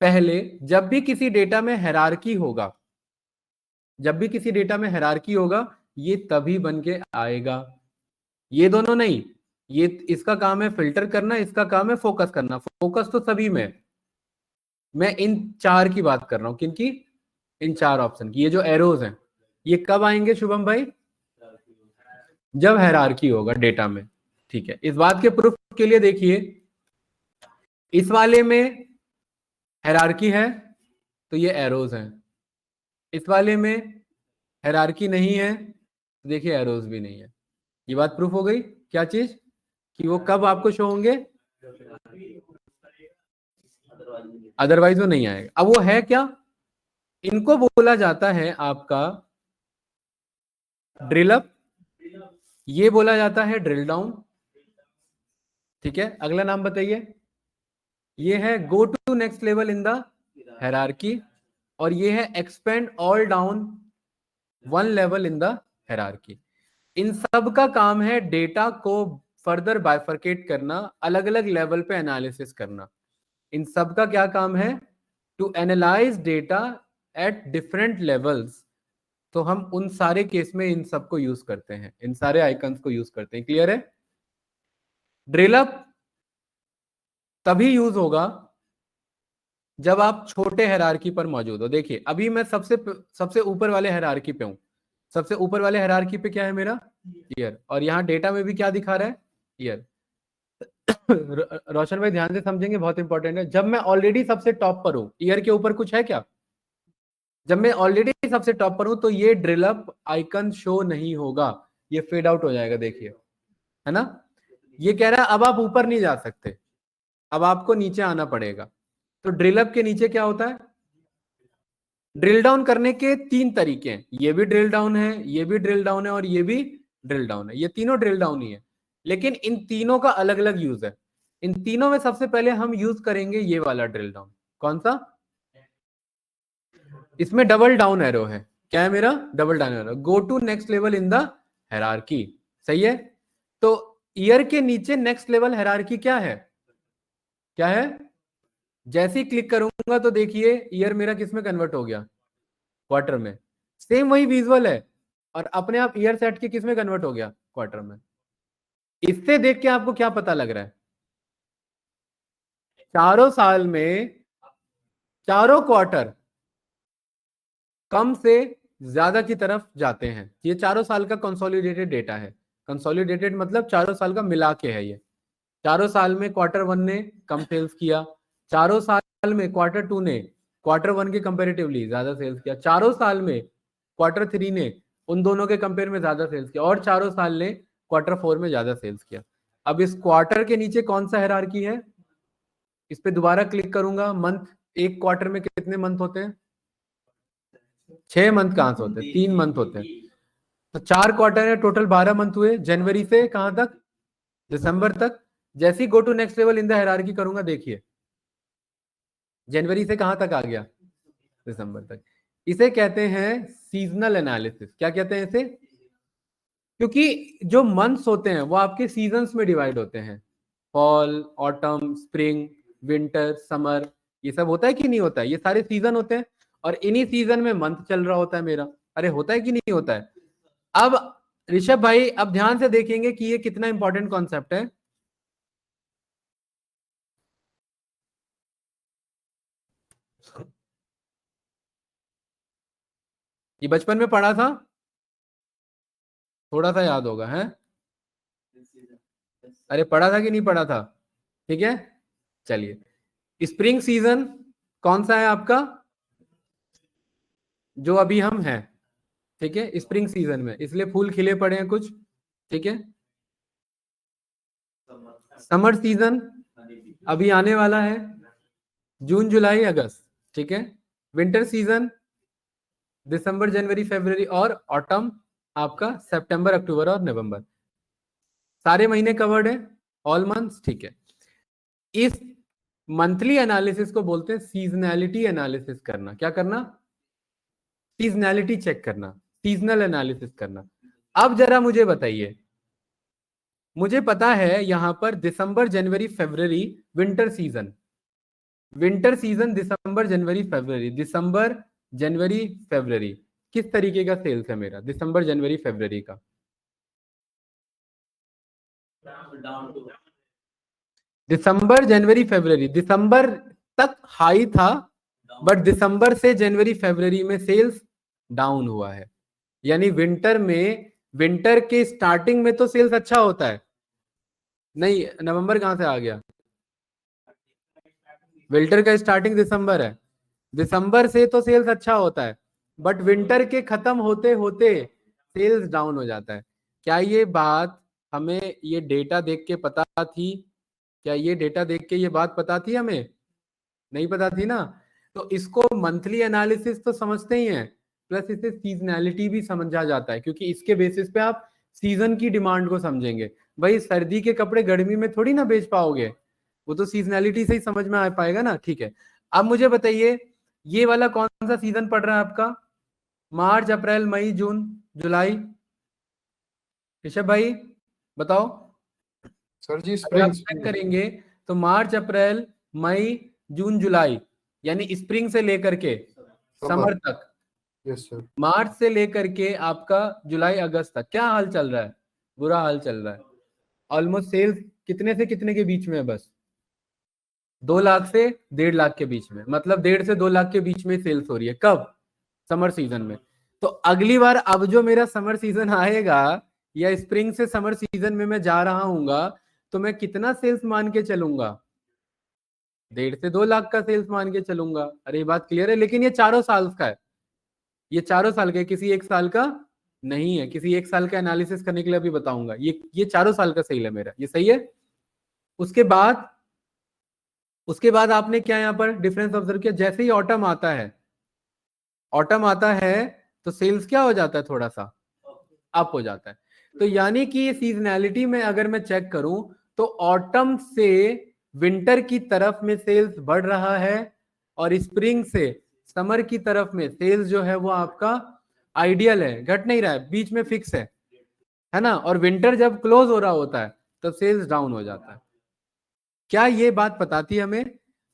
पहले जब भी किसी डेटा में हायरार्की होगा, ये तभी बन के आएगा। ये दोनों नहीं, ये इसका काम है फिल्टर करना, इसका काम है फोकस करना। फोकस तो सभी में, मैं इन चार की बात कर रहा हूं। किनकी? इन चार ऑप्शन की। ये जो एरोज हैं ये कब आएंगे शुभम भाई? जब हायरार्की होगा डेटा में, ठीक है। इस बात के प्रूफ के लिए देखिए, इस वाले में हायरार्की है तो ये एरोज हैं, इस वाले में हायरार्की नहीं है तो देखिए एरोज भी नहीं है। ये बात प्रूफ हो गई। क्या चीज? कि वो कब आपको शो होंगे, अदरवाइज वो नहीं आएगा। अब वो है क्या? इनको बोला जाता है आपका ड्रिल अप, ये बोला जाता है ड्रिल डाउन, ठीक है। अगला नाम बताइए। ये है go to next level in the hierarchy, और ये है expand all down one level in the hierarchy. इन सब का काम है डेटा को फर्दर बाइफरकेट करना, अलग अलग लेवल पे एनालिसिस करना। इन सब का क्या काम है? To analyse data at different levels. तो हम उन सारे केस में इन सब को यूज करते हैं, इन सारे आइकन्स को यूज करते हैं। क्लियर है? ड्रिल अप तभी यूज होगा जब आप छोटे हायरार्की पर मौजूद हो। देखिए अभी मैं सबसे ऊपर वाले हायरार्की पे हूं। सबसे ऊपर वाले हायरार्की पे क्या है मेरा, ईयर, और यहाँ डेटा में भी क्या दिखा रहा है, ईयर। रोशन भाई ध्यान से समझेंगे, बहुत इंपॉर्टेंट है। जब मैं ऑलरेडी सबसे टॉप पर हूं, ईयर के ऊपर कुछ है क्या? जब मैं ऑलरेडी सबसे टॉप पर हूं तो ये ड्रिल अप आइकन शो नहीं होगा, ये फेड आउट हो जाएगा। देखिए, है ना? ये कह रहा है अब आप ऊपर नहीं जा सकते, अब आपको नीचे आना पड़ेगा। तो ड्रिल अप के नीचे क्या होता है? ड्रिल डाउन करने के तीन तरीके हैं। ये भी ड्रिल डाउन है, ये भी ड्रिल डाउन है, और ये भी ड्रिल डाउन है। ये तीनों ड्रिल डाउन ही है, लेकिन इन तीनों का अलग अलग यूज है। इन तीनों में सबसे पहले हम यूज करेंगे ये वाला ड्रिल डाउन। कौन सा? इसमें डबल डाउन एरो है। क्या है मेरा? Double down arrow, go to next level in the hierarchy. सही है। तो ईयर के नीचे नेक्स्ट लेवल हायरार्की क्या है? क्या है? जैसे ही क्लिक करूंगा तो देखिए ईयर मेरा किस में कन्वर्ट हो गया, क्वार्टर में। सेम वही विजुअल है, और अपने आप ईयर सेट के किस में कन्वर्ट हो गया, क्वार्टर में। इससे देख के आपको क्या पता लग रहा है? चारों साल में चारों क्वार्टर कम से ज्यादा की तरफ जाते हैं। ये चारों साल का कंसोलिडेटेड डेटा है। कंसोलिडेटेड मतलब चारों साल का मिला के है ये। चारों साल में क्वार्टर वन ने कम सेल्स किया, चारों साल में क्वार्टर टू ने क्वार्टर वन के कंपेरेटिवली ज्यादा सेल्स किया, चारों साल में क्वार्टर थ्री ने उन दोनों के कंपेयर में ज्यादा सेल्स किया, और चारों साल ने क्वार्टर फोर में ज्यादा सेल्स किया। अब इस क्वार्टर के नीचे कौन सा हायरार्की है? इस पे दोबारा क्लिक करूंगा। मंथ, एक क्वार्टर में कितने मंथ होते हैं? 6 मंथ कहां से होते हैं? 3 मंथ होते हैं। तो 4 क्वार्टर है, टोटल 12 मंथ हुए, जनवरी से कहां तक, दिसंबर तक। जैसे ही go to next level in the hierarchy करूंगा, देखिए जनवरी से कहां तक आ गया, दिसंबर तक। इसे कहते हैं सीजनल एनालिसिस। क्या कहते हैं इसे? क्योंकि जो मंथ्स होते हैं वो आपके सीजन्स में डिवाइड होते हैं, fall, autumn, spring, winter, summer, ये सब होता है कि नहीं होता है? ये सारे सीजन होते हैं और इन्हीं सीजन में मंथ चल रहा होता है मेरा। अरे होता है कि नहीं होता है? अब ऋषभ भाई अब ध्यान से देखेंगे कि ये कितना इंपॉर्टेंट कॉन्सेप्ट है। ये बचपन में पढ़ा था, थोड़ा सा याद होगा है। अरे पढ़ा था कि नहीं पढ़ा था? ठीक है, चलिए। स्प्रिंग सीजन कौन सा है आपका, जो अभी हम हैं? ठीक है, स्प्रिंग सीजन में, इसलिए फूल खिले पड़े हैं कुछ। ठीक है, समर सीजन अभी आने वाला है, जून जुलाई अगस्त। ठीक है, विंटर सीजन दिसंबर जनवरी फरवरी, और ऑटम आपका सितंबर अक्टूबर और नवंबर। सारे महीने कवर्ड है, ऑल मंथ्स। ठीक है, इस मंथली एनालिसिस को बोलते हैं सीजनैलिटी एनालिसिस करना। क्या करना? सीजनैलिटी चेक करना, सीजनल एनालिसिस करना। अब जरा मुझे बताइए, मुझे पता है यहां पर दिसंबर जनवरी फरवरी विंटर सीजन, विंटर सीजन दिसंबर जनवरी फरवरी, दिसंबर जनवरी फरवरी किस तरीके का सेल्स है मेरा दिसंबर जनवरी फरवरी का? दिसंबर जनवरी फरवरी, दिसंबर तक हाई था, बट दिसंबर से जनवरी फरवरी में सेल्स डाउन हुआ है। यानी विंटर में, विंटर के स्टार्टिंग में तो सेल्स अच्छा होता है। नहीं, नवंबर कहां से आ गया? विंटर का स्टार्टिंग दिसंबर है, दिसंबर से तो सेल्स अच्छा होता है, बट विंटर के खत्म होते होते सेल्स डाउन हो जाता है। क्या ये बात हमें ये डेटा देख के पता थी? क्या ये डेटा देख के ये बात पता थी हमें? नहीं पता थी ना। तो इसको मंथली एनालिसिस तो समझते ही हैं, प्लस इसे सीजनैलिटी भी समझा जाता है, क्योंकि इसके बेसिस पे आप सीजन की डिमांड को समझेंगे। भाई सर्दी के कपड़े गर्मी में थोड़ी ना बेच पाओगे, वो तो सीजनैलिटी से ही समझ में आ पाएगा ना। ठीक है, अब मुझे बताइए ये वाला कौन सा सीजन पड़ रहा है आपका? मार्च अप्रैल मई जून जुलाई। ऋषभ भाई बताओ। सर जी अगर आप स्प्रिंग चेक करेंगे तो मार्च अप्रैल मई जून जुलाई, यानी स्प्रिंग से लेकर के समर तक, यस सर। मार्च से लेकर के आपका जुलाई अगस्त तक क्या हाल चल रहा है? बुरा हाल चल रहा है। ऑलमोस्ट सेल्स कितने से कितने के बीच में है? बस 2 लाख से 1.5 लाख के बीच में, मतलब 1.5 से 2 लाख के बीच में सेल्स हो रही है। कब? समर सीजन में। तो अगली बार अब जो मेरा समर सीजन आएगा, या स्प्रिंग से समर सीजन में मैं जा रहा हूँ, तो मैं कितना सेल्स मान के चलूंगा? 1.5 से 2 लाख का सेल्स मान के चलूंगा। अरे ये बात क्लियर है? लेकिन ये चारों साल का है, ये चारों साल का है, किसी एक साल का नहीं है। किसी एक साल का एनालिसिस करने के लिए अभी बताऊंगा। ये चारों साल का सेल है मेरा, ये सही है। उसके बाद आपने क्या यहाँ पर डिफरेंस ऑब्जर्व किया? जैसे ही ऑटम आता है, ऑटम आता है तो सेल्स क्या हो जाता है? थोड़ा सा अप हो जाता है। तो यानी कि सीजनैलिटी में अगर मैं चेक करूं तो ऑटम से विंटर की तरफ में सेल्स बढ़ रहा है, और स्प्रिंग से समर की तरफ में सेल्स जो है वो आपका आइडियल है, घट नहीं रहा है, बीच में फिक्स है ना। और विंटर जब क्लोज हो रहा होता है तब सेल्स डाउन हो जाता है। क्या ये बात पता थी हमें?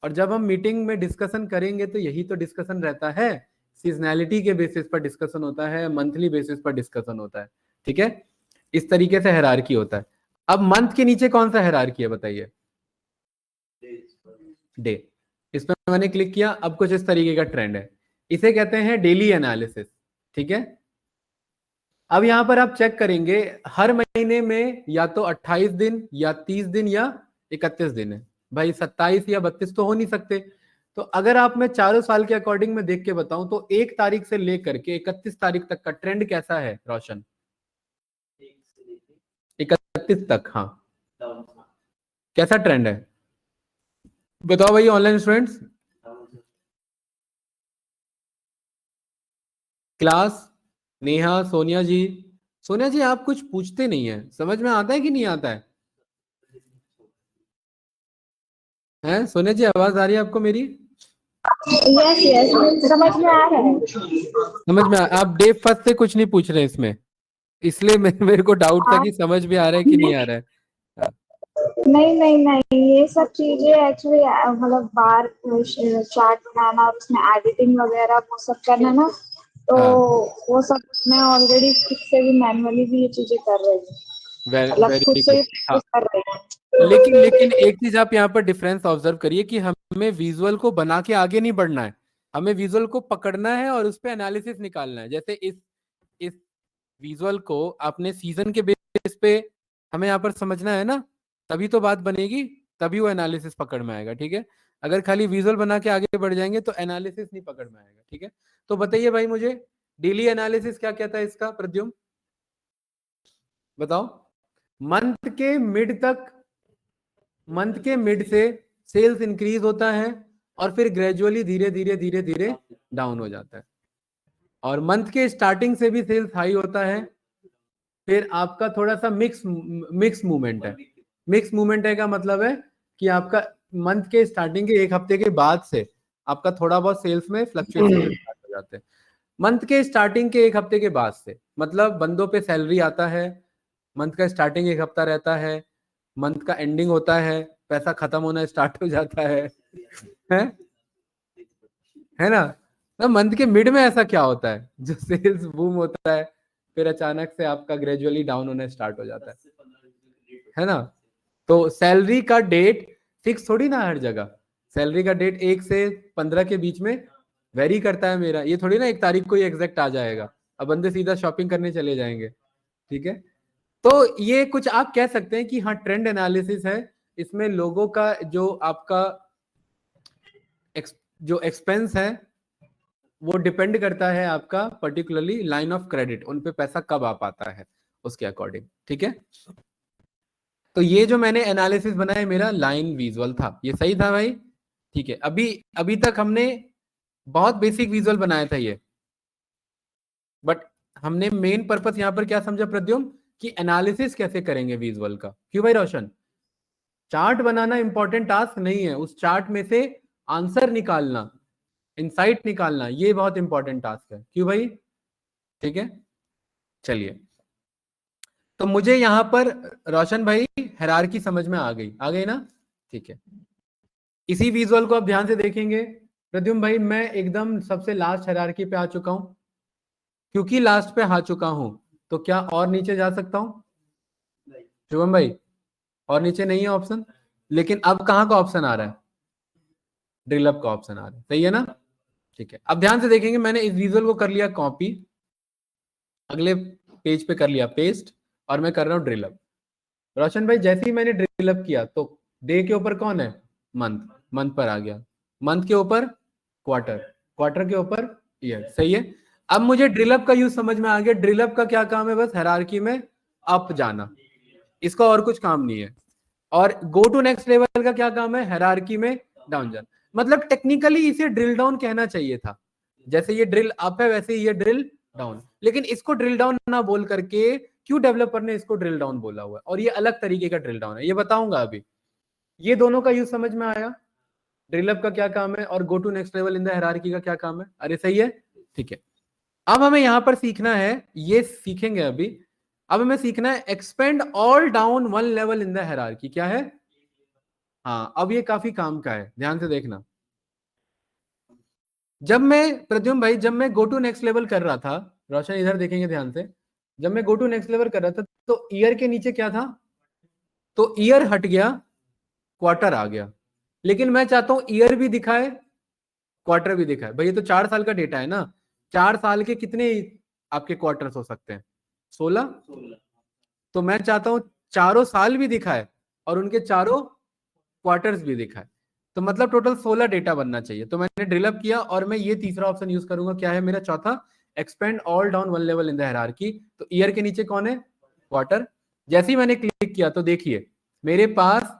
और जब हम मीटिंग में डिस्कशन करेंगे तो यही तो डिस्कशन रहता है, सीजनैलिटी के बेसिस पर डिस्कशन होता है, मंथली बेसिस पर डिस्कशन होता है। ठीक है, इस तरीके से हायरार्की होता है। अब मंथ के नीचे कौन सा हायरार्की है बताइए? डे। इस पर मैंने क्लिक किया, अब कुछ इस तरीके का ट्रेंड है, इसे कहते हैं डेली एनालिसिस। ठीक है, अब यहां पर आप चेक करेंगे हर महीने में या तो 28 दिन या 30 दिन या 31 दिन है। भाई 27 या 32 तो हो नहीं सकते। तो अगर आप मैं चारों साल के अकॉर्डिंग में देख के बताऊं तो 1 तारीख से लेकर के 31 तारीख तक का ट्रेंड कैसा है रोशन? 31 तक, हाँ, कैसा ट्रेंड है बताओ भाई online students? Class, Neha, Sonia ji. Sonia ji आप कुछ पूछते नहीं है, समझ में आता है कि नहीं आता है? हैं सोनिया जी, आवाज आ रही है आपको मेरी? यस यस समझ में आ रहा है। समझ में आप डे फर्स्ट से कुछ नहीं पूछ रहे इसमें, इसलिए मेरे को डाउट था कि समझ में आ रहा है कि नहीं आ रहा है। नहीं नहीं नहीं, ये सब चीजें एक्चुअली मतलब बार चार्ट बनाना और उसमें एडिटिंग वगैरह वो सब करना ना, तो हाँ, वो सब मैं ऑलरेडी खुद से भी मैनुअली भी ये चीजें कर रही हूँ, मतलब खुद वेरी से गुड। भी हाँ, प्रैक्टिस कर रही हूँ। लेकिन एक चीज आप यहाँ पर डिफरेंस ऑब्जर्व करिए कि हमें विजुअल को बना के आगे नहीं बढ़ना है, हमें विजुअल को पकड़ना है और उस पर एनालिसिस निकालना है। जैसे इस विजुअल को आपने सीजन के बेस पे हमें यहाँ पर समझना है ना, तभी तो बात बनेगी, तभी वो एनालिसिस पकड़ में आएगा। ठीक है, अगर खाली विजुअल बना के आगे बढ़ जाएंगे तो एनालिसिस नहीं पकड़ में आएगा। ठीक है, तो बताइए भाई मुझे डेली एनालिसिस क्या कहता है इसका, प्रद्युम बताओ। मंथ के मिड तक, मंथ के मिड से सेल्स इंक्रीज होता है और फिर ग्रेजुअली धीरे धीरे धीरे धीरे डाउन हो जाता है, और मंथ के स्टार्टिंग से भी सेल्स हाई होता है, फिर आपका थोड़ा सा मिक्स मूवमेंट है। मिक्स मूवमेंट है का मतलब है कि आपका मंथ के स्टार्टिंग के एक हफ्ते के बाद से आपका थोड़ा बहुत सेल्स में फ्लक्चुएशन स्टार्ट हो जाते हैं। मंथ के स्टार्टिंग के एक हफ्ते के बाद से मतलब बंदों पे सैलरी आता है, मंथ का स्टार्टिंग एक हफ्ता रहता है, मंथ का एंडिंग होता है, पैसा खत्म होना स्टार्ट हो जाता है है ना। तो मंथ के मिड में ऐसा क्या होता है जो सेल्स बूम होता है, फिर अचानक से आपका ग्रेजुअली डाउन होना स्टार्ट हो जाता है ना। तो सैलरी का डेट फिक्स थोड़ी ना हर जगह, सैलरी का डेट 1 से 15 के बीच में वेरी करता है मेरा, ये थोड़ी ना 1 तारीख को ही एग्जैक्ट आ जाएगा, अब बंदे सीधा शॉपिंग करने चले जाएंगे। ठीक है, तो ये कुछ आप कह सकते हैं कि हाँ ट्रेंड एनालिसिस है, इसमें लोगों का जो आपका जो एक्सपेंस है वो डिपेंड करता है आपका पर्टिकुलरली लाइन ऑफ क्रेडिट, उन पे पैसा कब आ पाता है उसके अकॉर्डिंग। ठीक है, तो ये जो मैंने एनालिसिस बनाया मेरा लाइन विजुअल था, ये सही था भाई। ठीक है, अभी अभी तक हमने बहुत बेसिक विजुअल बनाया था ये, बट हमने मेन पर्पस यहां पर क्या समझा प्रद्युम, कि एनालिसिस कैसे करेंगे विजुअल का। क्यों भाई रोशन, चार्ट बनाना इंपॉर्टेंट टास्क नहीं है, उस चार्ट में से आंसर निकालना, इंसाइट निकालना, ये बहुत इंपॉर्टेंट टास्क है। क्यों भाई, ठीक है, चलिए। तो मुझे यहां पर रोशन भाई हायरार्की समझ में आ गई ना। ठीक है, इसी विजुअल को आप ध्यान से देखेंगे प्रद्युम भाई, मैं एकदम सबसे लास्ट हायरार्की पे आ चुका हूं, क्योंकि लास्ट पे आ चुका हूं तो क्या और नीचे जा सकता हूं शुभम भाई, और नीचे नहीं है ऑप्शन, लेकिन अब कहां का ऑप्शन आ रहा है, ड्रिल अप का ऑप्शन आ रहा है, सही है ना। ठीक है, अब ध्यान से देखेंगे, मैंने इस विजुअल को कर लिया कॉपी, अगले पेज पे कर लिया पेस्ट, और मैं कर रहा हूं ड्रिल अप। रोशन भाई जैसे ही मैंने ड्रिल अप किया तो डे के ऊपर कौन है, मंथ, मंथ पर आ गया, मंथ के ऊपर क्वार्टर, क्वार्टर के ऊपर ईयर, सही है। अब मुझे ड्रिल अप का यूज समझ में आ गया, ड्रिल अप का क्या काम है, बस हायरार्की में अप जाना, इसका और कुछ काम नहीं है। और गो टू नेक्स्ट लेवल का क्या काम है, हायरार्की में डाउन जाना। मतलब टेक्निकली इसे ड्रिल डाउन कहना चाहिए था, जैसे ये ड्रिल अप है वैसे ये ड्रिल डाउन, लेकिन इसको ड्रिल डाउन ना बोल करके क्यों डेवलपर ने इसको ड्रिल डाउन बोला हुआ है, और ये अलग तरीके का ड्रिल डाउन है, ये बताऊंगा अभी। ये दोनों का यूज समझ में आया, ड्रिल अप का क्या काम है और go to next level in the hierarchy का क्या काम है, अरे सही है। ठीक है, अब हमें यहां पर सीखना है, ये सीखेंगे अभी। अब हमें सीखना है expand all down one level in the hierarchy, क्या है। हाँ, अब ये काफी काम का है, ध्यान से देखना। जब मैं प्रद्युम भाई, जब मैं गो टू नेक्स्ट लेवल कर रहा था, रोशन इधर देखेंगे ध्यान से, जब मैं गो टू नेक्स्ट लेवल कर रहा था तो ईयर के नीचे क्या था, तो ईयर हट गया, क्वार्टर आ गया। लेकिन मैं चाहता हूं ईयर भी दिखाए, क्वार्टर भी दिखाए। भाई ये तो 4 साल का डेटा है ना, 4 साल के कितने आपके क्वार्टर्स हो सकते हैं, 16। तो मैं चाहता हूं चारों साल भी दिखाए और उनके चारों क्वार्टर्स भी दिखाए, तो मतलब टोटल 16 डेटा बनना चाहिए। तो मैंने ड्रिल अप किया और मैं ये तीसरा ऑप्शन यूज करूंगा, क्या है मेरा चौथा, expand all down one level in the hierarchy. तो ईयर के नीचे कौन है, क्वार्टर। जैसे ही मैंने क्लिक किया तो देखिए मेरे पास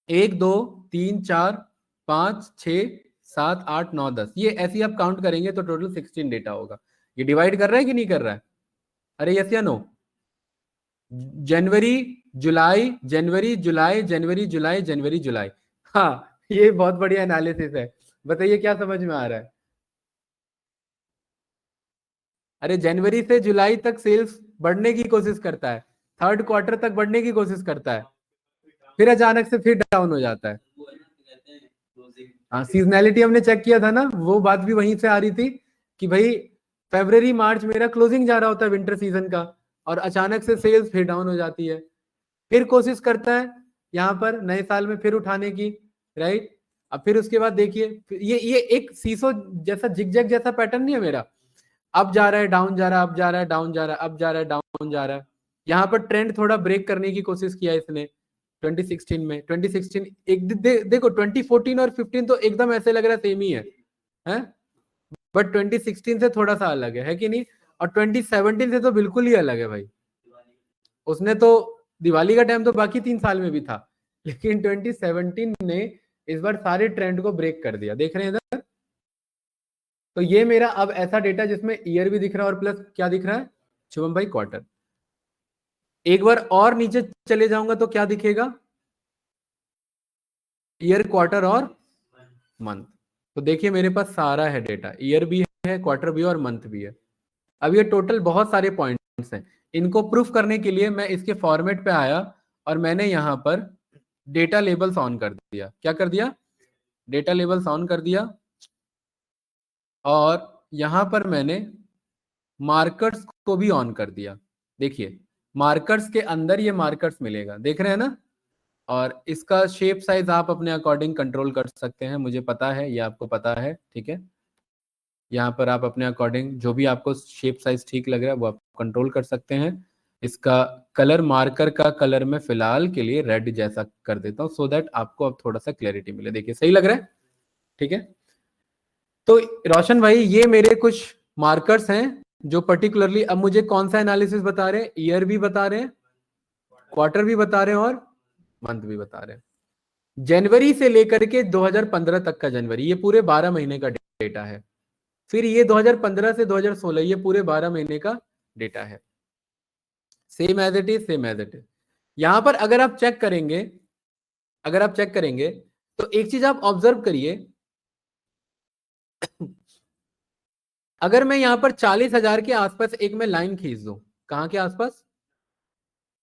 1 2 3 4 5 6 7 8 9 10, ये ऐसे ही आप काउंट करेंगे तो टोटल 16 डेटा होगा। ये डिवाइड कर रहा है कि नहीं कर रहा है, अरे यस या नो। जनवरी जुलाई, जनवरी जुलाई, जनवरी जुलाई, जनवरी जुलाई। हाँ, ये बहुत बढ़िया एनालिसिस है, बताइए क्या समझ में आ रहा है। अरे जनवरी से जुलाई तक सेल्स बढ़ने की कोशिश करता है, थर्ड क्वार्टर तक बढ़ने की कोशिश करता है, फिर अचानक से फिर डाउन हो जाता है। हाँ, सीजनैलिटी हमने चेक किया था ना, वो बात भी वहीं से आ रही थी कि भाई फरवरी मार्च मेरा क्लोजिंग जा रहा होता है विंटर सीजन का, और अचानक से सेल्स फिर डाउन हो जाती है। फिर कोशिश करता है यहाँ पर नए साल में फिर उठाने की, राइट। अब फिर उसके बाद देखिए ये एक सीसो जैसा जिगजैग जैसा पैटर्न नहीं है मेरा, अब जा रहा है डाउन जा रहा है, अब जा रहा है डाउन जा रहा है, अब जा रहा है डाउन जा रहा है। यहाँ पर ट्रेंड थोड़ा ब्रेक करने की कोशिश किया इसने 2016 में। 2016 एक देखो 2014 और 15 तो एकदम ऐसे लग रहा है सेम ही है, बट 2016 से थोड़ा सा अलग है कि नहीं, और 2017 से तो बिल्कुल ही अलग है भाई। उसने तो दिवाली का टाइम तो बाकी 3 साल में भी था, लेकिन 2017 ने इस बार सारे ट्रेंड को ब्रेक कर दिया, देख रहे हैं इधर। तो ये मेरा अब ऐसा डेटा जिसमें ईयर भी दिख रहा है और प्लस क्या दिख रहा है शुभम भाई, क्वार्टर। एक बार और नीचे चले जाऊंगा तो क्या दिखेगा, ईयर, क्वार्टर और मंथ। तो देखिए मेरे पास सारा है डेटा, ईयर भी है, क्वार्टर भी है और मंथ भी है। अब ये टोटल बहुत सारे पॉइंट्स हैं, इनको प्रूफ करने के लिए मैं इसके फॉर्मेट पे आया और मैंने यहाँ पर डेटा लेबल्स ऑन कर दिया। क्या कर दिया, डेटा लेबल्स ऑन कर दिया, और यहाँ पर मैंने मार्कर्स को भी ऑन कर दिया। देखिए मार्कर्स के अंदर ये मार्कर्स मिलेगा, देख रहे हैं ना, और इसका शेप साइज आप अपने अकॉर्डिंग कंट्रोल कर सकते हैं, मुझे पता है, ये आपको पता है, ठीक है। यहाँ पर आप अपने अकॉर्डिंग जो भी आपको शेप साइज ठीक लग रहा है वो आप कंट्रोल कर सकते हैं। इसका कलर, मार्कर का कलर मैं फिलहाल के लिए रेड जैसा कर देता हूँ, सो दैट आपको अब थोड़ा सा क्लैरिटी मिले। देखिए सही लग रहा है, ठीक है। तो रोशन भाई ये मेरे कुछ मार्कर्स हैं जो पर्टिकुलरली अब मुझे कौन सा एनालिसिस बता रहे हैं, ईयर भी बता रहे हैं, क्वार्टर भी बता रहे हैं और मंथ भी बता रहे हैं। जनवरी से लेकर के 2015 तक का जनवरी, ये पूरे 12 महीने का डेटा है। फिर ये 2015 से 2016, ये पूरे 12 महीने का डेटा है। Same as it is, same as it is. यहां पर अगर आप चेक करेंगे, तो एक चीज आप ऑब्जर्व करिए, अगर मैं यहां पर 40,000 के आसपास एक मैं लाइन खींच दूं, कहां के आसपास,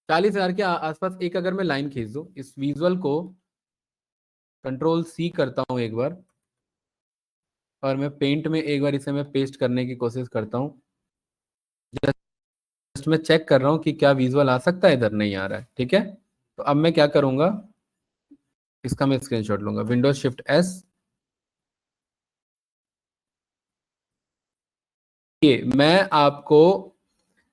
40,000 के आसपास एक अगर मैं लाइन खींच दूं, इस विजुअल को कंट्रोल सी करता हूं एक बार, और मैं पेंट में एक बार इसे मैं पेस्ट करने की कोशिश करता हूं। जस्ट मैं चेक कर रहा हूं कि क्या विजुअल आ सकता है, इधर नहीं आ रहा है, ठीक है। तो अब मैं क्या करूंगा, इसका मैं स्क्रीनशॉट लूंगा, विंडोज शिफ्ट एस। ये मैं आपको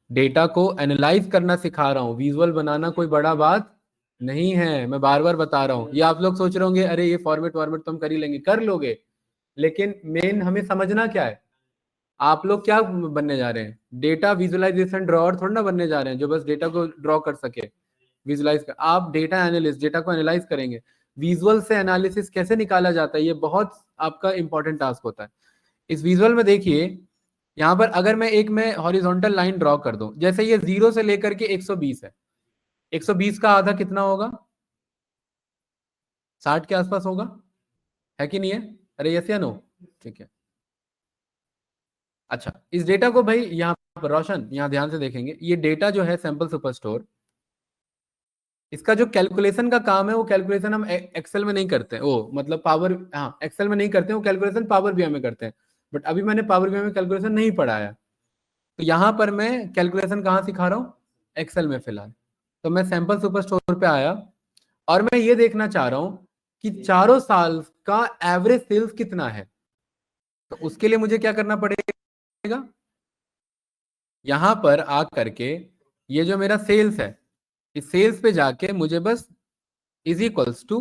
डेटा को एनालाइज करना सिखा रहा हूं, विजुअल बनाना कोई बड़ा बात नहीं है, मैं बार बार बता रहा हूं। ये आप लोग सोच रहे होंगे अरे ये फॉर्मेट तो हम कर ही लेंगे, कर लोगे, लेकिन मेन हमें समझना क्या है, आप लोग क्या बनने जा रहे हैं, डेटा विजुअलाइजेशन ड्रॉअर थोड़ा ना बनने जा रहे हैं जो बस डेटा को ड्रॉ कर सके, विजुअलाइज कर। आप डेटा एनालिस्ट, डेटा को एनालाइज करेंगे, विजुअल से एनालिसिस कैसे निकाला जाता है, ये बहुत आपका इंपॉर्टेंट टास्क होता है। इस विजुअल में देखिए, यहाँ पर अगर मैं हॉरिजॉन्टल लाइन ड्रॉ कर दूं, जैसे ये 0 से लेकर के 120 है, 120 का आधा कितना होगा, 60 के आसपास होगा, है कि नहीं है, अरे यस या नो, ठीक है। अच्छा, इस डेटा को भाई यहाँ पर रोशन यहाँ ध्यान से देखेंगे, ये डेटा जो है सैंपल सुपरस्टोर, इसका जो कैलकुलेशन का काम है वो कैलकुलेशन हम एक्सेल में नहीं करते हैं, वो मतलब पावर, हाँ एक्सेल में नहीं करते हैं, वो कैलकुलेशन पावर बीआई में करते हैं। बट अभी मैंने पावर बीआई में कैलकुलेशन नहीं पढ़ाया, तो यहाँ पर मैं कैलकुलेशन कहाँ सिखा रहा हूँ, एक्सेल में फिलहाल। तो मैं सैंपल सुपरस्टोर पे आया और मैं ये देखना चाह रहा हूँ कि चारों साल का एवरेज सेल्स कितना है। तो उसके लिए मुझे क्या करना पड़ेगा, यहां पर आ करके ये जो मेरा सेल्स है, इस सेल्स पे जाके मुझे बस इज इक्वल्स टू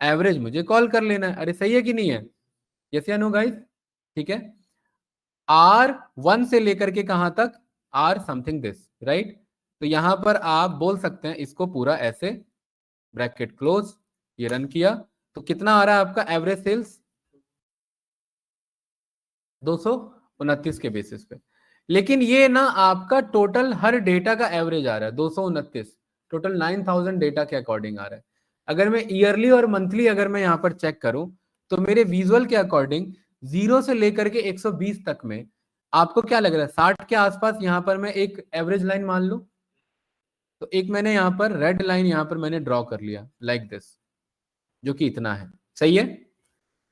एवरेज मुझे कॉल कर लेना है। अरे सही है कि नहीं है, यस या नो गाइस, ठीक है। R1 से लेकर के कहां तक, R समथिंग दिस, राइट। तो यहां पर आप बोल सकते हैं इसको पूरा ऐसे ब्रैकेट क्लोज, ये रन किया तो कितना आ रहा है आपका एवरेज सेल्स, 229 के बेसिस पे। लेकिन ये ना आपका टोटल हर डेटा का एवरेज आ रहा है 229, टोटल 9000 डेटा के अकॉर्डिंग आ रहा है। अगर मैं ईयरली और मंथली अगर मैं यहाँ पर चेक करूं तो मेरे विजुअल के अकॉर्डिंग 0 से लेकर के 120 तक में आपको क्या लग रहा है, 60 के आसपास यहाँ पर मैं एक एवरेज लाइन मान लूं, तो एक मैंने यहाँ पर रेड लाइन यहाँ पर मैंने ड्रॉ कर लिया लाइक दिस, जो कि इतना है, सही है।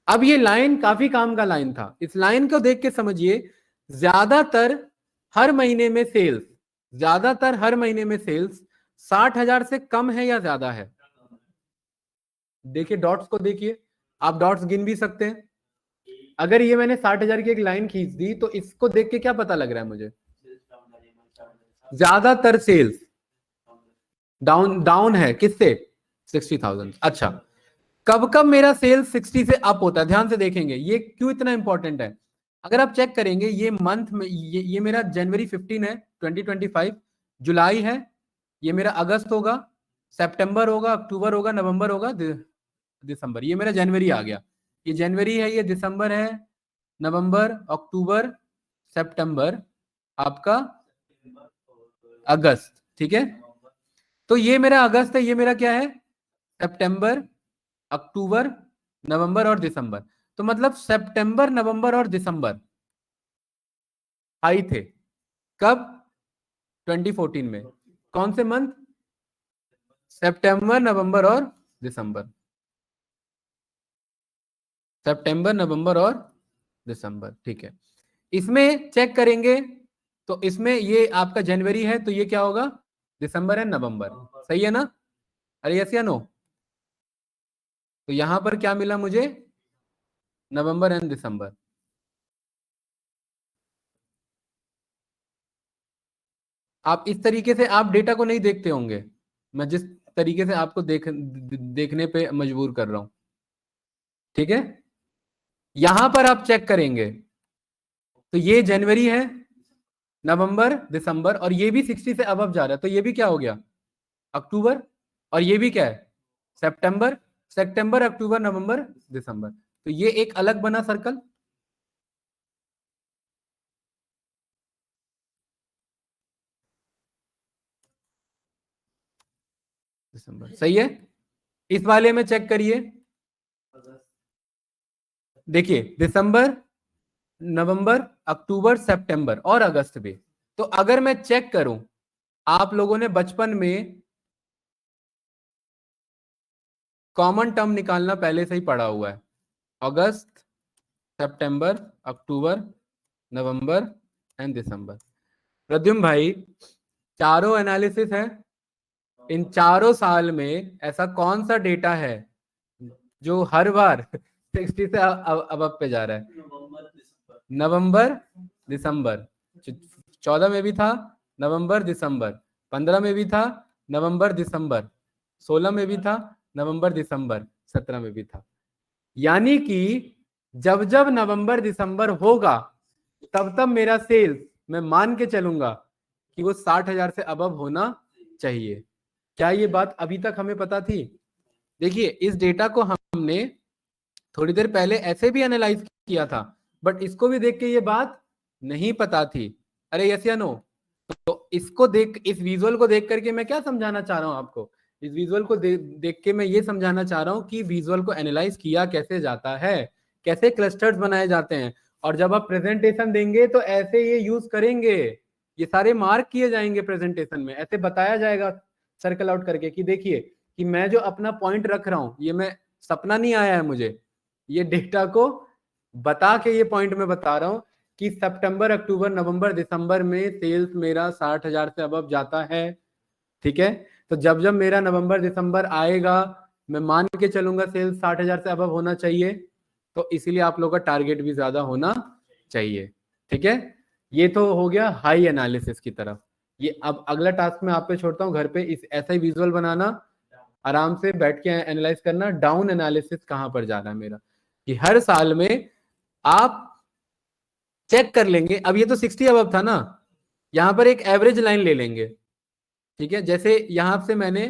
अब ये लाइन काफी काम का लाइन था, इस लाइन को देख के समझिए ज्यादातर हर महीने में सेल्स, ज्यादातर हर महीने में सेल्स 60,000 से कम है या ज्यादा है। देखिए डॉट्स को देखिए, आप डॉट्स गिन भी सकते हैं। अगर ये मैंने 60,000 की एक लाइन खींच दी तो इसको देख के क्या पता लग रहा है मुझे, ज्यादातर सेल्स डाउन है किससे, 60,000। अच्छा, कब कब मेरा सेल्स 60 से अप होता है, ध्यान से देखेंगे ये क्यों इतना इंपॉर्टेंट है। अगर आप चेक करेंगे ये मंथ में, ये मेरा जनवरी 15 है 2025, जुलाई है, ये मेरा अगस्त होगा, सितंबर होगा, अक्टूबर होगा, नवंबर होगा, दिसंबर, ये मेरा जनवरी आ गया, ये जनवरी है, ये दिसंबर है, नवंबर, अक्टूबर, सितंबर, आपका अगस्त, ठीक है। तो ये मेरा अगस्त है, ये मेरा क्या है, सितंबर, अक्टूबर, नवंबर और दिसंबर। तो मतलब सितंबर, नवंबर और दिसंबर हाई थे, कब, 2014 में। कौन से मंथ, सितंबर, नवंबर और दिसंबर, सितंबर, नवंबर और दिसंबर, ठीक है। इसमें चेक करेंगे तो इसमें ये आपका जनवरी है तो ये क्या होगा, दिसंबर एंड नवंबर, सही है ना, अरे यस या नो। तो यहां पर क्या मिला मुझे, नवंबर एंड दिसंबर। आप इस तरीके से आप डेटा को नहीं देखते होंगे, मैं जिस तरीके से आपको देखने पे मजबूर कर रहा हूं, ठीक है। यहां पर आप चेक करेंगे तो ये जनवरी है, नवंबर, दिसंबर, और ये भी 60 से अबव जा रहा है, तो ये भी क्या हो गया, अक्टूबर, और ये भी क्या है, सितंबर, सितंबर, अक्टूबर, नवंबर, दिसंबर। तो ये एक अलग बना सर्कल, दिसंबर, सही है। इस वाले में चेक करिए, देखिए दिसंबर, नवंबर, अक्टूबर, सितंबर और अगस्त भी। तो अगर मैं चेक करूं, आप लोगों ने बचपन में कॉमन टर्म निकालना पहले से ही पढ़ा हुआ है, अगस्त, सितंबर, अक्टूबर, नवंबर एंड दिसंबर। प्रद्युम्न भाई, चारों एनालिसिस है, इन चारों साल में ऐसा कौन सा डेटा है जो हर बार 60 से अब पे जा रहा है, नवंबर, दिसंबर, 14 में भी था, नवंबर, दिसंबर, 15 में भी था, नवंबर, दिसंबर, 16 में भी था, नवंबर, दिसंबर, 17 में भी था। यानी कि जब जब नवंबर, दिसंबर होगा तब तब मेरा सेल्स, मैं मान के चलूंगा कि वो 60,000 से अबव होना चाहिए। क्या ये बात अभी तक हमें पता थी? देखिए इस डेटा को हमने थोड़ी देर पहले ऐसे भी एनालाइज किया था, बट इसको भी देख के ये बात नहीं पता थी, अरे यस या नो। तो इसको देख, इस विजुअल को देख करके मैं क्या समझाना चाह रहा हूं आपको, इस विजुअल को देख के मैं ये समझाना चाह रहा हूं कि विजुअल को एनालाइज किया कैसे जाता है, कैसे क्लस्टर्स बनाए जाते हैं, और जब आप प्रेजेंटेशन देंगे तो ऐसे ये यूज करेंगे, ये सारे मार्क किए जाएंगे प्रेजेंटेशन में, ऐसे बताया जाएगा सर्कल आउट करके कि देखिए कि मैं जो अपना पॉइंट रख रहा हूं, ये मैं सपना नहीं आया है मुझे, ये डेटा को बता के ये पॉइंट में बता रहा हूं कि सितंबर, अक्टूबर, नवंबर, दिसंबर में सेल्स मेरा 60,000 से अबव जाता है, ठीक है। तो जब जब मेरा नवंबर, दिसंबर आएगा मैं मान के चलूंगा सेल्स 60,000 से अबव होना चाहिए, तो इसीलिए आप लोगों का टारगेट भी ज्यादा होना चाहिए, ठीक है। ये तो हो गया हाई एनालिसिस की तरफ। ये अब अगला टास्क मैं आप पे छोड़ता हूँ, घर पे इस ऐसा ही विजुअल बनाना, आराम से बैठ के एनालाइज करना डाउन एनालिसिस कहां पर जा रहा है मेरा, कि हर साल में आप चेक कर लेंगे। अब ये तो 60 अबव था ना, यहां पर एक एवरेज लाइन ले लेंगे, ठीक है। जैसे यहां से मैंने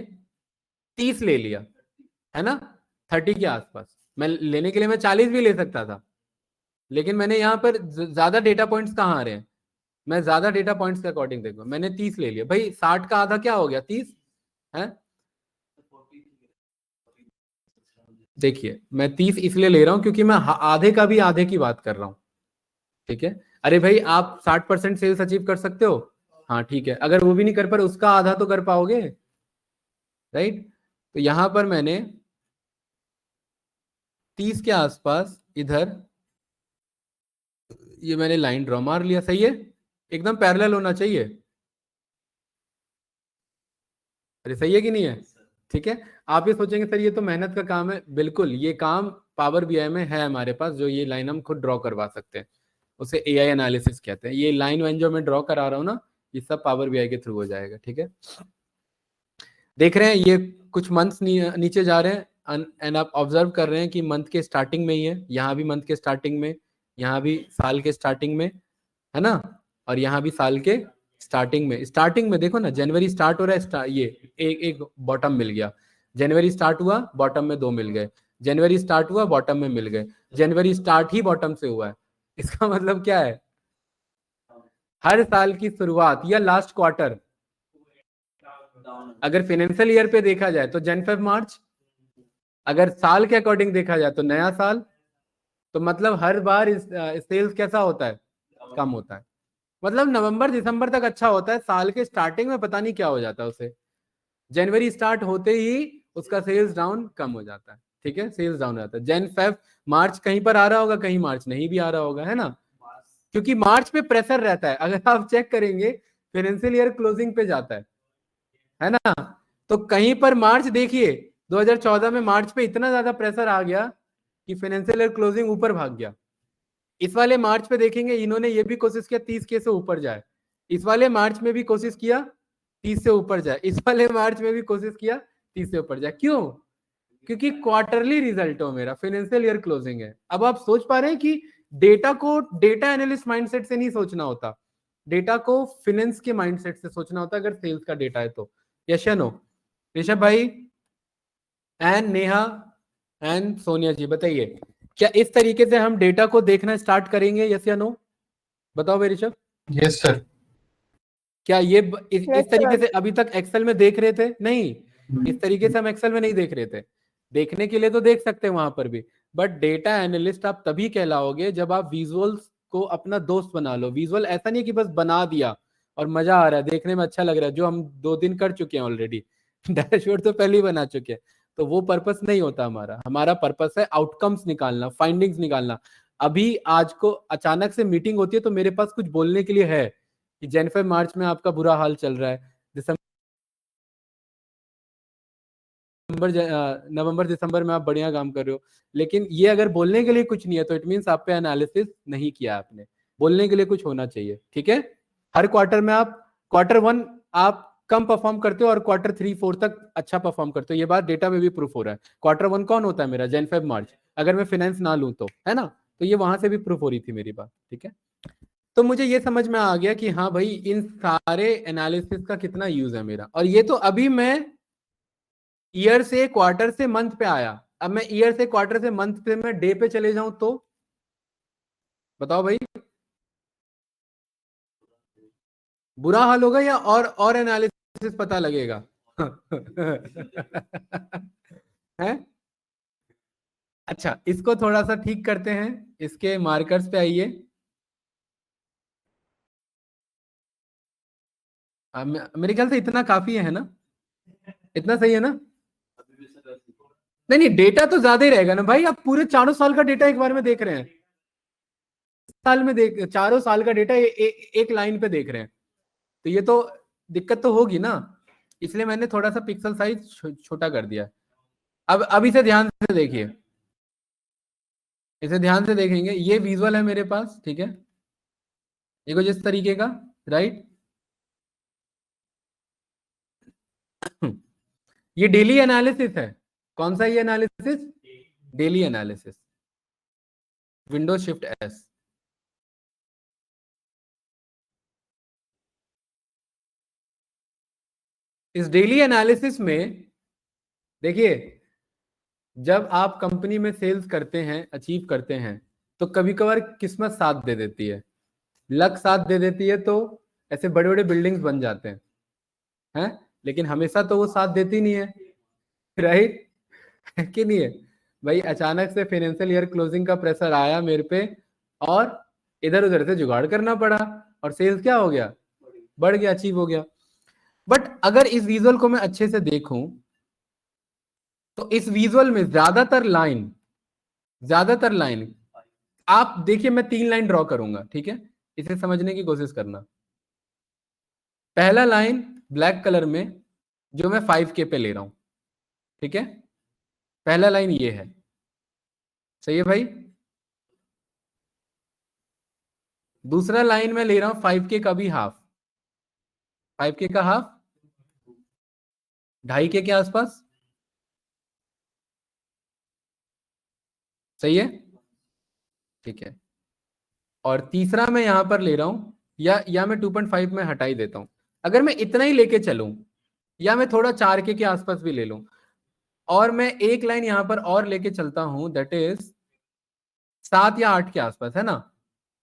30 ले लिया है ना, 30 के आसपास, मैं लेने के लिए मैं 40 भी ले सकता था, लेकिन मैंने यहां पर ज्यादा डेटा पॉइंट्स कहां आ रहे हैं, मैं ज्यादा डेटा पॉइंट्स के अकॉर्डिंग देखूंगा, मैंने 30 ले लिया भाई, 60 का आधा क्या हो गया, 30 है। देखिए मैं 30 इसलिए ले रहा हूं क्योंकि मैं आधे का भी आधे की बात कर रहा हूं, ठीक है। अरे भाई आप 60% सेल्स अचीव कर सकते हो, हाँ ठीक है, अगर वो भी नहीं कर पा रहे उसका आधा तो कर पाओगे, राइट। तो यहां पर मैंने 30 के आसपास इधर ये मैंने लाइन ड्रॉ मार लिया, सही है, एकदम पैरेलल होना चाहिए। अरे सही है कि नहीं है? ठीक है। आप ये सोचेंगे सर ये तो मेहनत का काम है, बिल्कुल ये काम पावर बीआई में है हमारे पास, जो ये लाइन हम खुद ड्रॉ करवा सकते हैं, उसे एआई एनालिसिस कहते हैं। ये लाइन वाइन जो मैं ड्रॉ करा रहा हूँ ना, ये सब पावर बीआई के थ्रू हो जाएगा, ठीक है। देख रहे हैं ये कुछ मंथ्स नीचे जा रहे हैं एंड आप ऑब्जर्व कर रहे हैं कि मंथ के स्टार्टिंग में ही है, यहाँ भी मंथ के स्टार्टिंग में, यहाँ भी साल के स्टार्टिंग में, है ना, और यहाँ भी साल के स्टार्टिंग में देखो ना, जनवरी स्टार्ट हो रहा है, ये एक बॉटम मिल गया, जनवरी स्टार्ट हुआ बॉटम में 2 मिल गए, जनवरी स्टार्ट हुआ बॉटम में मिल गए, जनवरी स्टार्ट ही बॉटम से हुआ है। इसका मतलब क्या है, हर साल की शुरुआत या लास्ट क्वार्टर, अगर फाइनेंशियल ईयर पे देखा जाए तो जन फेब मार्च, अगर साल के अकॉर्डिंग देखा जाए तो नया साल, तो मतलब हर बार सेल्स कैसा होता है, कम होता है। मतलब नवंबर दिसंबर तक अच्छा होता है, साल के स्टार्टिंग में पता नहीं क्या हो जाता है उसे, जनवरी स्टार्ट होते ही उसका सेल्स डाउन कम हो जाता है, ठीक है, सेल्स डाउन हो जाता है। जन फेब मार्च कहीं पर आ रहा होगा, कहीं मार्च नहीं भी आ रहा होगा, है ना, क्योंकि मार्च पे प्रेशर रहता है, अगर आप चेक करेंगे फाइनेंशियल ईयर क्लोजिंग पे जाता है ना, तो कहीं पर मार्च देखिए 2014 में मार्च पे इतना ज्यादा प्रेशर आ गया कि फाइनेंशियल ईयर क्लोजिंग ऊपर भाग गया। इस वाले मार्च पे देखेंगे इन्होंने ये भी कोशिश किया 30 के से ऊपर जाए, इस वाले मार्च में भी कोशिश किया 30 से ऊपर जाए, इस वाले मार्च में भी कोशिश किया 30 से ऊपर जाए। क्यों? क्योंकि क्वार्टरली रिजल्ट हो मेरा, फाइनेंशियल ईयर क्लोजिंग है। अब आप सोच पा रहे हैं कि डेटा को डेटा एनालिस्ट माइंडसेट से नहीं सोचना होता, डेटा को फिनेंस के माइंडसेट से सोचना होता अगर सेल्स का डेटा है तो। यस या नो? ऋषभ भाई एंड नेहा एंड सोनिया जी बताइए, क्या इस तरीके से हम डेटा को देखना स्टार्ट करेंगे, यस या नो? बताओ भाई ऋषभ। Yes sir. क्या ये इस Yes, तरीके sir. से अभी तक एक्सेल में देख रहे थे? नहीं, इस तरीके से हम एक्सेल में नहीं देख रहे थे, देखने के लिए तो देख सकते हैं वहां पर भी, बट डेटा एनालिस्ट आप तभी कहलाओगे जब आप विजुअल्स को अपना दोस्त बना लो। विजुअल ऐसा नहीं कि बस बना दिया और मजा आ रहा है, देखने में अच्छा लग रहा है, जो हम 2 दिन कर चुके हैं ऑलरेडी डैशबोर्ड तो पहले ही बना चुके हैं, तो वो पर्पस नहीं होता हमारा। हमारा पर्पस है आउटकम्स निकालना, फाइंडिंग्स निकालना। अभी आज को अचानक से मीटिंग होती है तो मेरे पास कुछ बोलने के लिए है कि जनवरी मार्च में आपका बुरा हाल चल रहा है, नवंबर दिसंबर में आप बढ़िया काम कर रहे हो, लेकिन ये अगर बोलने के लिए कुछ नहीं है तो इट मीन्स आप पे एनालिसिस नहीं किया आपने। बोलने के लिए कुछ होना चाहिए, ठीक है। हर क्वार्टर में आप क्वार्टर 1 आप कम परफॉर्म करते हो और क्वार्टर 3-4 तक अच्छा परफॉर्म करते हो, ये बात डेटा में भी प्रूफ हो रहा है। क्वार्टर 1 कौन होता है मेरा? जन फेब मार्च, अगर मैं फाइनेंस ना लूं तो, है ना, तो ये वहां से भी प्रूफ हो रही थी मेरी बात, ठीक है। तो मुझे ये समझ में आ गया कि हाँ भाई इन सारे एनालिसिस का कितना यूज है मेरा, और ये तो अभी मैं ईयर से क्वार्टर से मंथ पे आया। अब मैं ईयर से क्वार्टर से मंथ पे मैं डे पे चले जाऊं तो बताओ भाई, बुरा हाल होगा या और एनालिसिस पता लगेगा है? अच्छा, इसको थोड़ा सा ठीक करते हैं, इसके मार्कर्स पे आइए। मेरे ख्याल से इतना काफी है ना, इतना सही है ना? नहीं नहीं, डेटा तो ज्यादा ही रहेगा ना भाई, आप पूरे 4 साल का डेटा एक बार में देख रहे हैं, साल में देख 4 साल का डेटा एक लाइन पे देख रहे हैं, तो ये तो दिक्कत तो होगी ना, इसलिए मैंने थोड़ा सा पिक्सल साइज छोटा कर दिया। अब इसे ध्यान से देखिए, इसे ध्यान से देखेंगे, ये विजुअल है मेरे पास, ठीक है, देखो जिस तरीके का, राइट। ये डेली एनालिसिस है, कौन सा ये analysis? Daily analysis, window shift S. इस डेली एनालिसिस में देखिए, जब आप कंपनी में सेल्स करते हैं, अचीव करते हैं, तो कभी कभार किस्मत साथ दे देती है, लक साथ दे देती है, तो ऐसे बड़े बड़े बिल्डिंग्स बन जाते हैं, लेकिन हमेशा तो वो साथ देती नहीं है, राइट है कि नहीं है भाई? अचानक से फाइनेंशियल ईयर क्लोजिंग का प्रेशर आया मेरे पे और इधर उधर से जुगाड़ करना पड़ा और सेल्स क्या हो गया, बढ़ गया, अचीव हो गया। बट अगर इस विजुअल को मैं अच्छे से देखूं तो इस विजुअल में ज्यादातर लाइन आप देखिए, मैं 3 लाइन ड्रॉ करूंगा, ठीक है, इसे समझने की कोशिश करना। पहला लाइन ब्लैक कलर में जो मैं 5K पे ले रहा हूं, ठीक है, पहला लाइन ये है, सही है भाई। दूसरा लाइन में ले रहा हूं 5K का भी हाफ, 5K का हाफ 2.5K के आसपास, सही है, ठीक है। और तीसरा मैं यहां पर ले रहा हूं, या मैं 2.5 में हटा ही देता हूं। अगर मैं इतना ही लेके चलूं या मैं थोड़ा 4K के आसपास भी ले लूं और मैं एक लाइन यहां पर और लेके चलता हूं, दैट इज 7 या 8 के आसपास, है ना,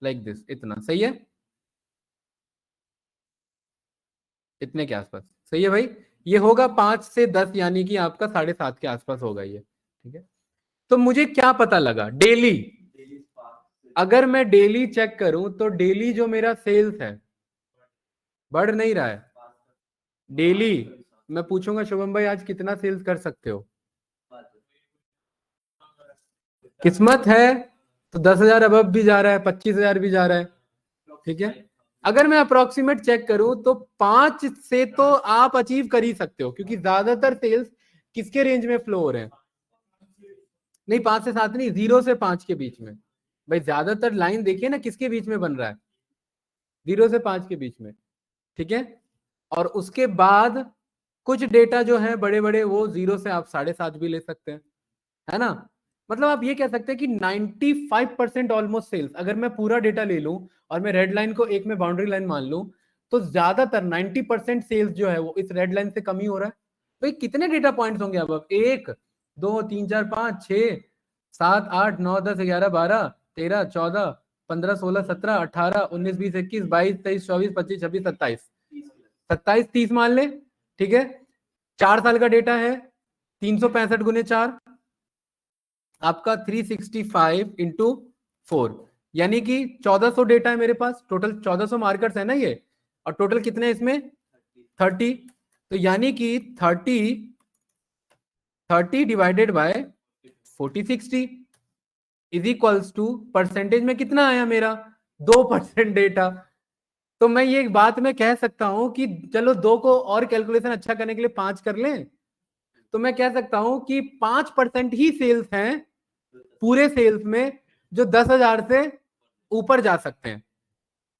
लाइक दिस, इतना सही है, इतने के आसपास, सही है भाई। ये होगा 5 से 10, यानी कि आपका 7.5 के आसपास होगा ये, ठीक है। तो मुझे क्या पता लगा, डेली अगर मैं डेली चेक करूं तो डेली जो मेरा सेल्स है बढ़ नहीं रहा है। डेली मैं पूछूंगा शुभम भाई आज कितना सेल्स कर सकते हो, किस्मत है तो 10,000 अबव भी जा रहा है, 25,000 भी जा रहा है, ठीक है। अगर मैं अप्रोक्सीमेट चेक करूं तो 5 से तो आप अचीव कर ही सकते हो, क्योंकि ज्यादातर सेल्स किसके रेंज में फ्लो हो रहे हैं, नहीं 5 से 7 नहीं, 0 से 5 के बीच में। भाई ज्यादातर लाइन देखिए ना किसके बीच में बन रहा है, 0 से 5 के बीच में, ठीक है। और उसके बाद कुछ डेटा जो है बड़े बड़े, वो 0 से आप 7.5 भी ले सकते हैं, है ना। मतलब आप ये कह सकते हैं कि 95% ऑलमोस्ट सेल्स, अगर मैं पूरा डेटा ले लूं और मैं रेड लाइन को एक में बाउंड्री लाइन मान लूं, तो ज्यादातर 90% सेल्स जो है वो इस रेड लाइन से कम ही हो रहा है। तो कितने डेटा पॉइंट्स होंगे अब 1 2 3 4 5 6 7 8 9 10 11 12 13 14 15 16 17 18 19 20 21 22 23 24 25 26 27 27 30 मान ले, ठीक है। 4 साल का डेटा है, 365 गुने 4 आपका 365 इंटू 4, यानी कि 1400 डेटा है मेरे पास, टोटल 1400 मार्कर्स है ना ये, और टोटल कितने इसमें 30, तो यानी कि 30 divided by 40/60 is equals to percentage में कितना आया मेरा 2% डेटा। तो मैं ये एक बात में कह सकता हूं कि चलो 2 को और कैलकुलेशन अच्छा करने के लिए 5 कर लें, तो मैं कह सकता हूं कि 5% ही सेल्स हैं पूरे सेल्स में जो 10,000 से ऊपर जा सकते हैं।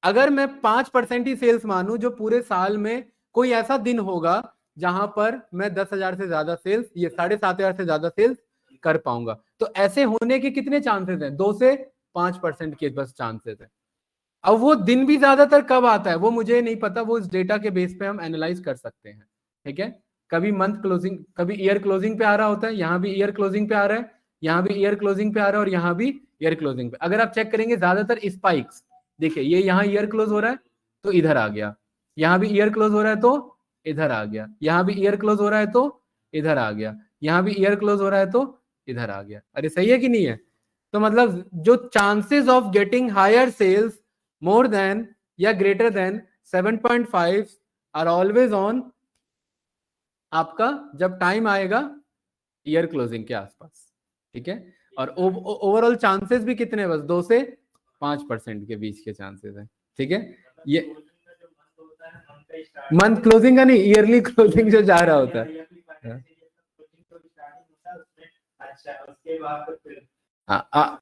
अगर मैं 5% ही सेल्स मानूं, जो पूरे साल में कोई ऐसा दिन होगा जहां पर मैं 10,000 से ज्यादा सेल्स, ये 7,500 से ज्यादा सेल्स कर पाऊंगा, तो ऐसे होने के कितने चांसेस हैं, 2 से 5% के बस चांसेस है। अब वो दिन भी ज्यादातर कब आता है वो मुझे नहीं पता, वो इस डेटा के बेस पे हम एनालाइज कर सकते हैं, ठीक है। कभी मंथ क्लोजिंग, कभी ईयर क्लोजिंग पे आ रहा होता है, यहाँ भी ईयर क्लोजिंग पे आ रहा है, यहाँ भी ईयर क्लोजिंग पे आ रहा है, और यहाँ भी ईयर क्लोजिंग पे। अगर आप चेक करेंगे ज्यादातर स्पाइक्स, देखिए ये यहाँ ईयर क्लोज हो रहा है तो इधर आ गया, यहाँ भी ईयर क्लोज हो रहा है तो इधर आ गया, यहाँ भी ईयर क्लोज हो रहा है तो इधर आ गया, यहाँ भी ईयर क्लोज हो रहा है तो इधर आ गया। अरे सही है कि नहीं है। तो मतलब जो chances of getting higher sales more than या greater than 7.5 are always on आपका जब टाइम आएगा ईयर क्लोजिंग के आसपास, ठीक है। और ओवरऑल चांसेस भी कितने, बस 2 से 5% के बीच के चांसेस है, ठीक है। ये मंथ क्लोजिंग का नहीं, ईयरली क्लोजिंग जो जा रहा होता है।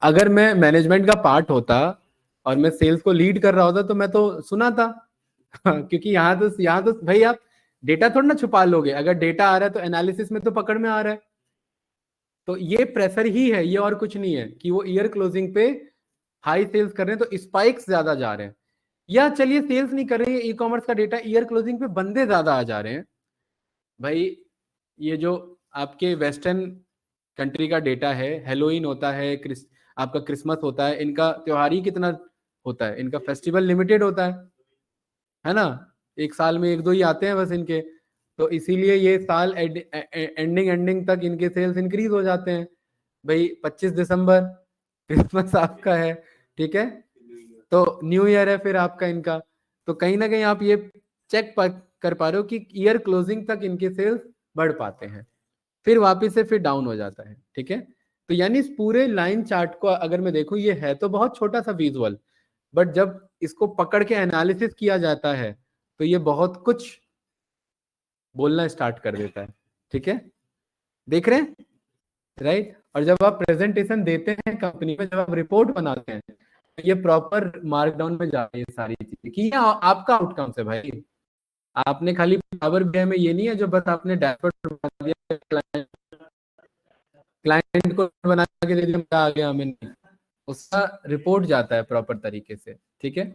अगर मैं मैनेजमेंट का पार्ट होता और मैं सेल्स को लीड कर रहा होता तो मैं तो सुना था क्योंकि यहाँ तो भाई आप डेटा थोड़ा ना छुपा लोगे, अगर डेटा आ रहा है तो एनालिसिस में तो पकड़ में आ रहा है। तो ये प्रेशर ही है, ये और कुछ नहीं है कि वो ईयर क्लोजिंग पे हाई सेल्स कर रहे हैं तो स्पाइक्स ज्यादा जा रहे हैं, या चलिए सेल्स नहीं कर रहे हैं, ई कॉमर्स का डेटा ईयर क्लोजिंग पे बंदे ज्यादा आ जा रहे हैं। भाई ये जो आपके वेस्टर्न कंट्री का डेटा है, हेलोइन होता है, आपका क्रिसमस होता है, इनका त्योहार ही कितना होता है, इनका फेस्टिवल लिमिटेड होता है ना, एक साल में 1-2 ही आते हैं बस इनके। तो इसीलिए ये साल एंडिंग तक इनके सेल्स इंक्रीज हो जाते हैं। भाई 25 दिसंबर क्रिसमस आपका है, ठीक है, तो न्यू ईयर है फिर आपका इनका। तो कहीं ना कहीं आप ये चेक कर पा रहे हो कि ईयर क्लोजिंग तक इनके सेल्स बढ़ पाते हैं, फिर वापस से फिर डाउन हो जाता है। ठीक है, तो यानी इस पूरे लाइन चार्ट को अगर मैं देखूं, ये है तो बहुत छोटा सा विजुअल, बट जब इसको पकड़ के एनालिसिस किया जाता है तो ये बहुत कुछ बोलना स्टार्ट कर देता है। ठीक है, देख रहे हैं, राइट। और जब आप प्रेजेंटेशन देते हैं कंपनी में, जब आप रिपोर्ट बनाते हैं, तो ये प्रॉपर मार्कडाउन में जा रही है सारी चीजें कि ये आपका आउटकम्स है भाई। आपने खाली पावर बीआई में ये नहीं है जो बस आपने डैशबोर्ड बना दिया, क्लाइंट को बना के दे दिया, आ गया हमें, नहीं, उसका रिपोर्ट जाता है प्रॉपर तरीके से। ठीक है,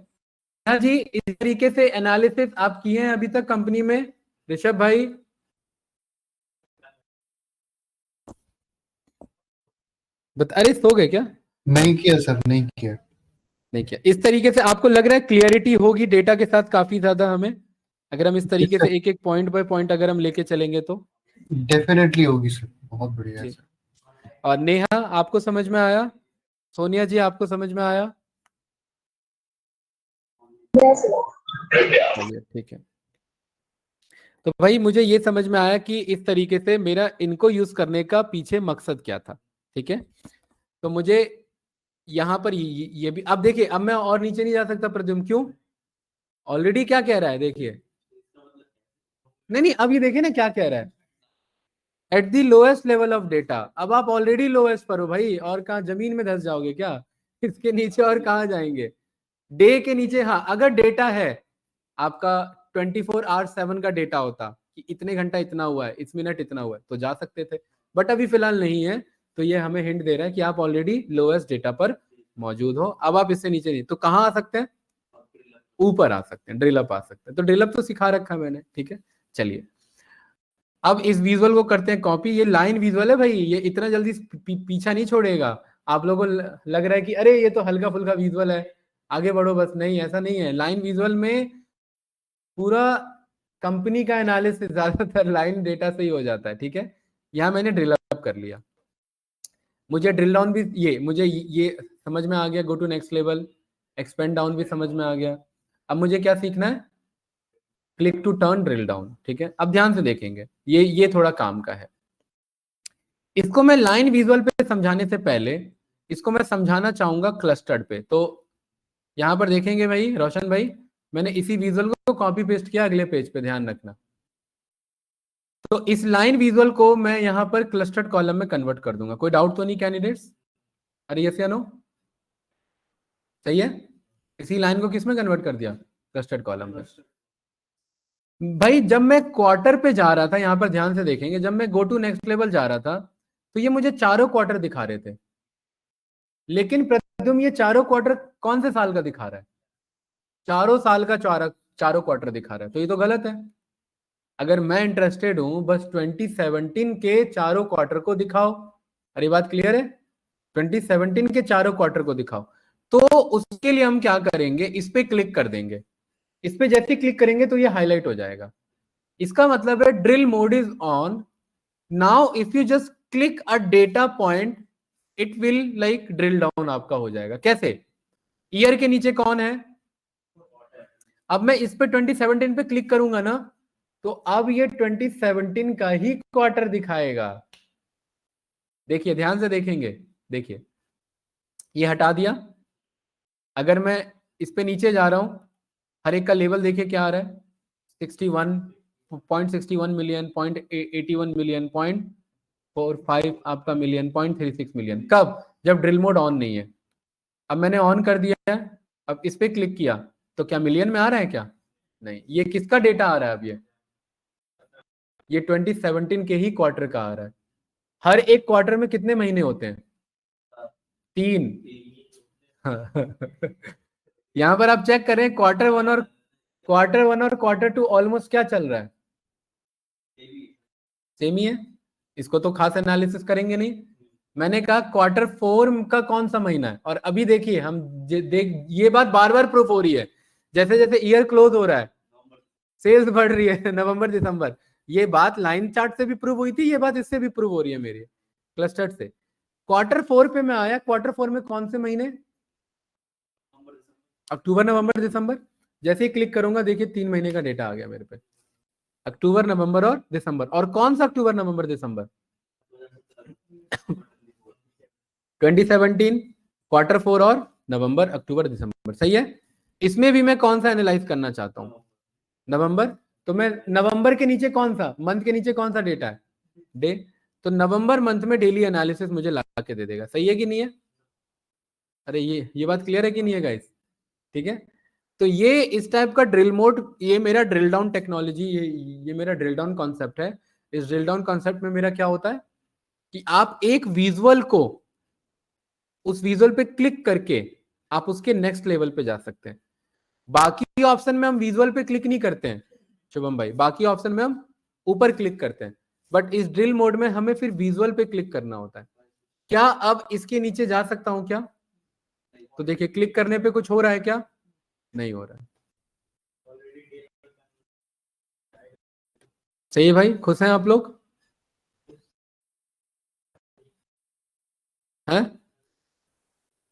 हाँ जी, इस तरीके से एनालिसिस आप किए हैं अभी तक कंपनी में ऋषभ भाई? अरे सो गए क्या? नहीं किया सर, नहीं किया। नहीं किया। इस तरीके से आपको लग रहा है क्लियरिटी होगी डेटा के साथ काफी ज्यादा हमें, अगर हम इस तरीके से एक एक पॉइंट बाय पॉइंट अगर हम लेके चलेंगे तो? डेफिनेटली होगी सर, बहुत बढ़िया है जी। सर। और नेहा, आपको समझ में आया? सोनिया जी, आपको समझ में आया? चलिए ठीक है। तो भाई मुझे ये समझ में आया कि इस तरीके से मेरा इनको यूज करने का पीछे मकसद क्या था। ठीक है, तो मुझे यहाँ पर ये भी, अब देखिए, अब मैं और नीचे नहीं जा सकता प्रद्युम्न, क्यों? ऑलरेडी क्या कह रहा है, देखिए, नहीं, अब ये देखिए ना क्या कह रहा है, at the lowest level of data. अब आप ऑलरेडी लोएस्ट पर हो भाई, और कहाँ जमीन में धस जाओगे क्या? इसके नीचे और कहाँ जाएंगे? डे के नीचे, हाँ, अगर डेटा है आपका 24/7 का डेटा होता कि इतने घंटा इतना हुआ है, इस मिनट इतना हुआ है, तो जा सकते थे, बट अभी फिलहाल नहीं है। तो ये हमें हिंट दे रहा है कि आप ऑलरेडी लोएस्ट डेटा पर मौजूद हो। अब आप इससे नीचे नहीं, तो कहाँ आ सकते हैं? ऊपर आ सकते हैं, ड्रिल अप आ सकते हैं। तो ड्रिल अप तो सिखा रखा है मैंने। ठीक है, चलिए अब इस विजुअल को करते हैं कॉपी। ये लाइन विजुअल है भाई, ये इतना जल्दी पीछा नहीं छोड़ेगा। आप लोगों को लग रहा है कि अरे ये तो हल्का फुल्का विजुअल है, आगे बढ़ो बस, नहीं, ऐसा नहीं है। लाइन विजुअल में पूरा कंपनी का एनालिसिस ज्यादातर लाइन डेटा से ही हो जाता है। ठीक है, यहाँ मैंने ड्रिल अप कर लिया, मुझे ड्रिल डाउन भी, मुझे ये समझ में आ गया, go to next level, expand down भी समझ में आ गया। अब मुझे क्या सीखना है? Click to turn drill down. ठीक है, अब ध्यान से देखेंगे, ये थोड़ा काम का है। इसको मैं लाइन विजुअल पे समझाने से पहले इसको मैं समझाना चाहूंगा क्लस्टर्ड पे। तो यहां पर देखेंगे भाई, रोशन भाई, मैंने इसी विजुअल को कॉपी पेस्ट किया अगले पेज पे, ध्यान रखना। तो इस लाइन विजुअल को मैं यहां पर क्लस्टर्ड कॉलम में कन्वर्ट कर दूंगा। कोई डाउट तो नहीं कैंडिडेट्स? अरे यस या नो? सही है, इसी लाइन को किस में कन्वर्ट कर दिया? क्लस्टर्ड कॉलम में। भाई जब मैं क्वार्टर पे जा रहा था, यहां पर ध्यान से देखेंगे, जब मैं गो टू नेक्स्ट लेवल जा रहा था तो ये मुझे चारों क्वार्टर दिखा रहे थे, लेकिन प्रद्युम्न ये चारों क्वार्टर कौन से साल का दिखा रहा है? चारों साल का चारों क्वार्टर दिखा रहा है, तो ये तो गलत है। अगर मैं इंटरेस्टेड हूं बस 2017 के चारों क्वार्टर को दिखाओ, अरे बात क्लियर है, 2017 के चारों क्वार्टर को दिखाओ। तो उसके लिए हम क्या करेंगे, इस पे क्लिक कर देंगे। इस पे जैसे क्लिक करेंगे तो ये हाईलाइट हो जाएगा। इसका मतलब है drill mode is on. Now if you just click a data point, it will like drill down आपका हो जाएगा। कैसे? ईयर के नीचे कौन है? अब मैं इस पे 2017 पे क्लिक करूंगा ना, तो अब ये 2017 का ही क्वार्टर दिखाएगा। देखिए ध्यान से देखेंगे, देखिए ये हटा दिया। अगर मैं इस पे नीचे जा रहा हूं, हर एक का लेवल देखिए क्या आ रहा है, 61.61 मिलियन, 0.81 मिलियन, 0.45 आपका मिलियन, 0.36 मिलियन। कब? जब ड्रिल मोड ऑन नहीं है। अब मैंने ऑन कर दिया है, अब इस पे क्लिक किया तो क्या मिलियन में आ रहा है क्या? नहीं। ये किसका डेटा आ रहा है? अब ये 2017 के ही क्वार्टर का आ रहा है। हर एक क्वार्टर में कितने महीने होते हैं? 3। यहां पर आप चेक करें, क्वार्टर वन और क्वार्टर टू ऑलमोस्ट क्या चल रहा है? सेम ही है। इसको तो खास एनालिसिस करेंगे नहीं। मैंने कहा Q4 का कौन सा महीना है, और अभी देखिए हम ये बात बार बार प्रूफ हो रही है, जैसे जैसे ईयर क्लोज हो रहा है सेल्स बढ़ रही है, नवंबर दिसंबर। ये बात लाइन चार्ट से भी प्रूव हुई थी, ये बात इससे भी प्रूव हो रही है मेरी क्लस्टर से। Q4 पे मैं आया, Q4 में कौन से महीने? अक्टूबर, नवंबर, दिसंबर। जैसे ही क्लिक करूंगा देखिए 3 महीने का डेटा आ गया मेरे पे, अक्टूबर नवंबर और दिसंबर। और कौन सा अक्टूबर नवंबर दिसंबर? 2017 Q4 और नवंबर अक्टूबर दिसंबर, सही है। इसमें भी मैं कौन सा एनालाइज करना चाहता हूँ? नवंबर। तो मैं नवंबर के नीचे कौन सा मंथ के नीचे कौन सा डेटा है? डे। तो नवंबर मंथ में डेली एनालिसिस मुझे ला के दे देगा, सही है कि नहीं है? अरे ये बात क्लियर है कि नहीं है गाइस? ठीक है। तो ये इस टाइप का ड्रिल मोड, ये मेरा ड्रिल डाउन टेक्नोलॉजी, ये मेरा ड्रिल डाउन कॉन्सेप्ट है। इस ड्रिल डाउन कॉन्सेप्ट में मेरा क्या होता है कि आप एक विजुअल को, उस विजुअल पे क्लिक करके आप उसके नेक्स्ट लेवल पे जा सकते हैं। बाकी ऑप्शन में हम विजुअल पे क्लिक नहीं करते हैं शुभम भाई, बाकी ऑप्शन में हम ऊपर क्लिक करते हैं, बट इस ड्रिल मोड में हमें फिर विजुअल पे क्लिक करना होता है। क्या अब इसके नीचे जा सकता हूं क्या? तो देखिए क्लिक करने पे कुछ हो रहा है क्या? नहीं हो रहा है। सही है भाई, खुश हैं आप लोग? हैं?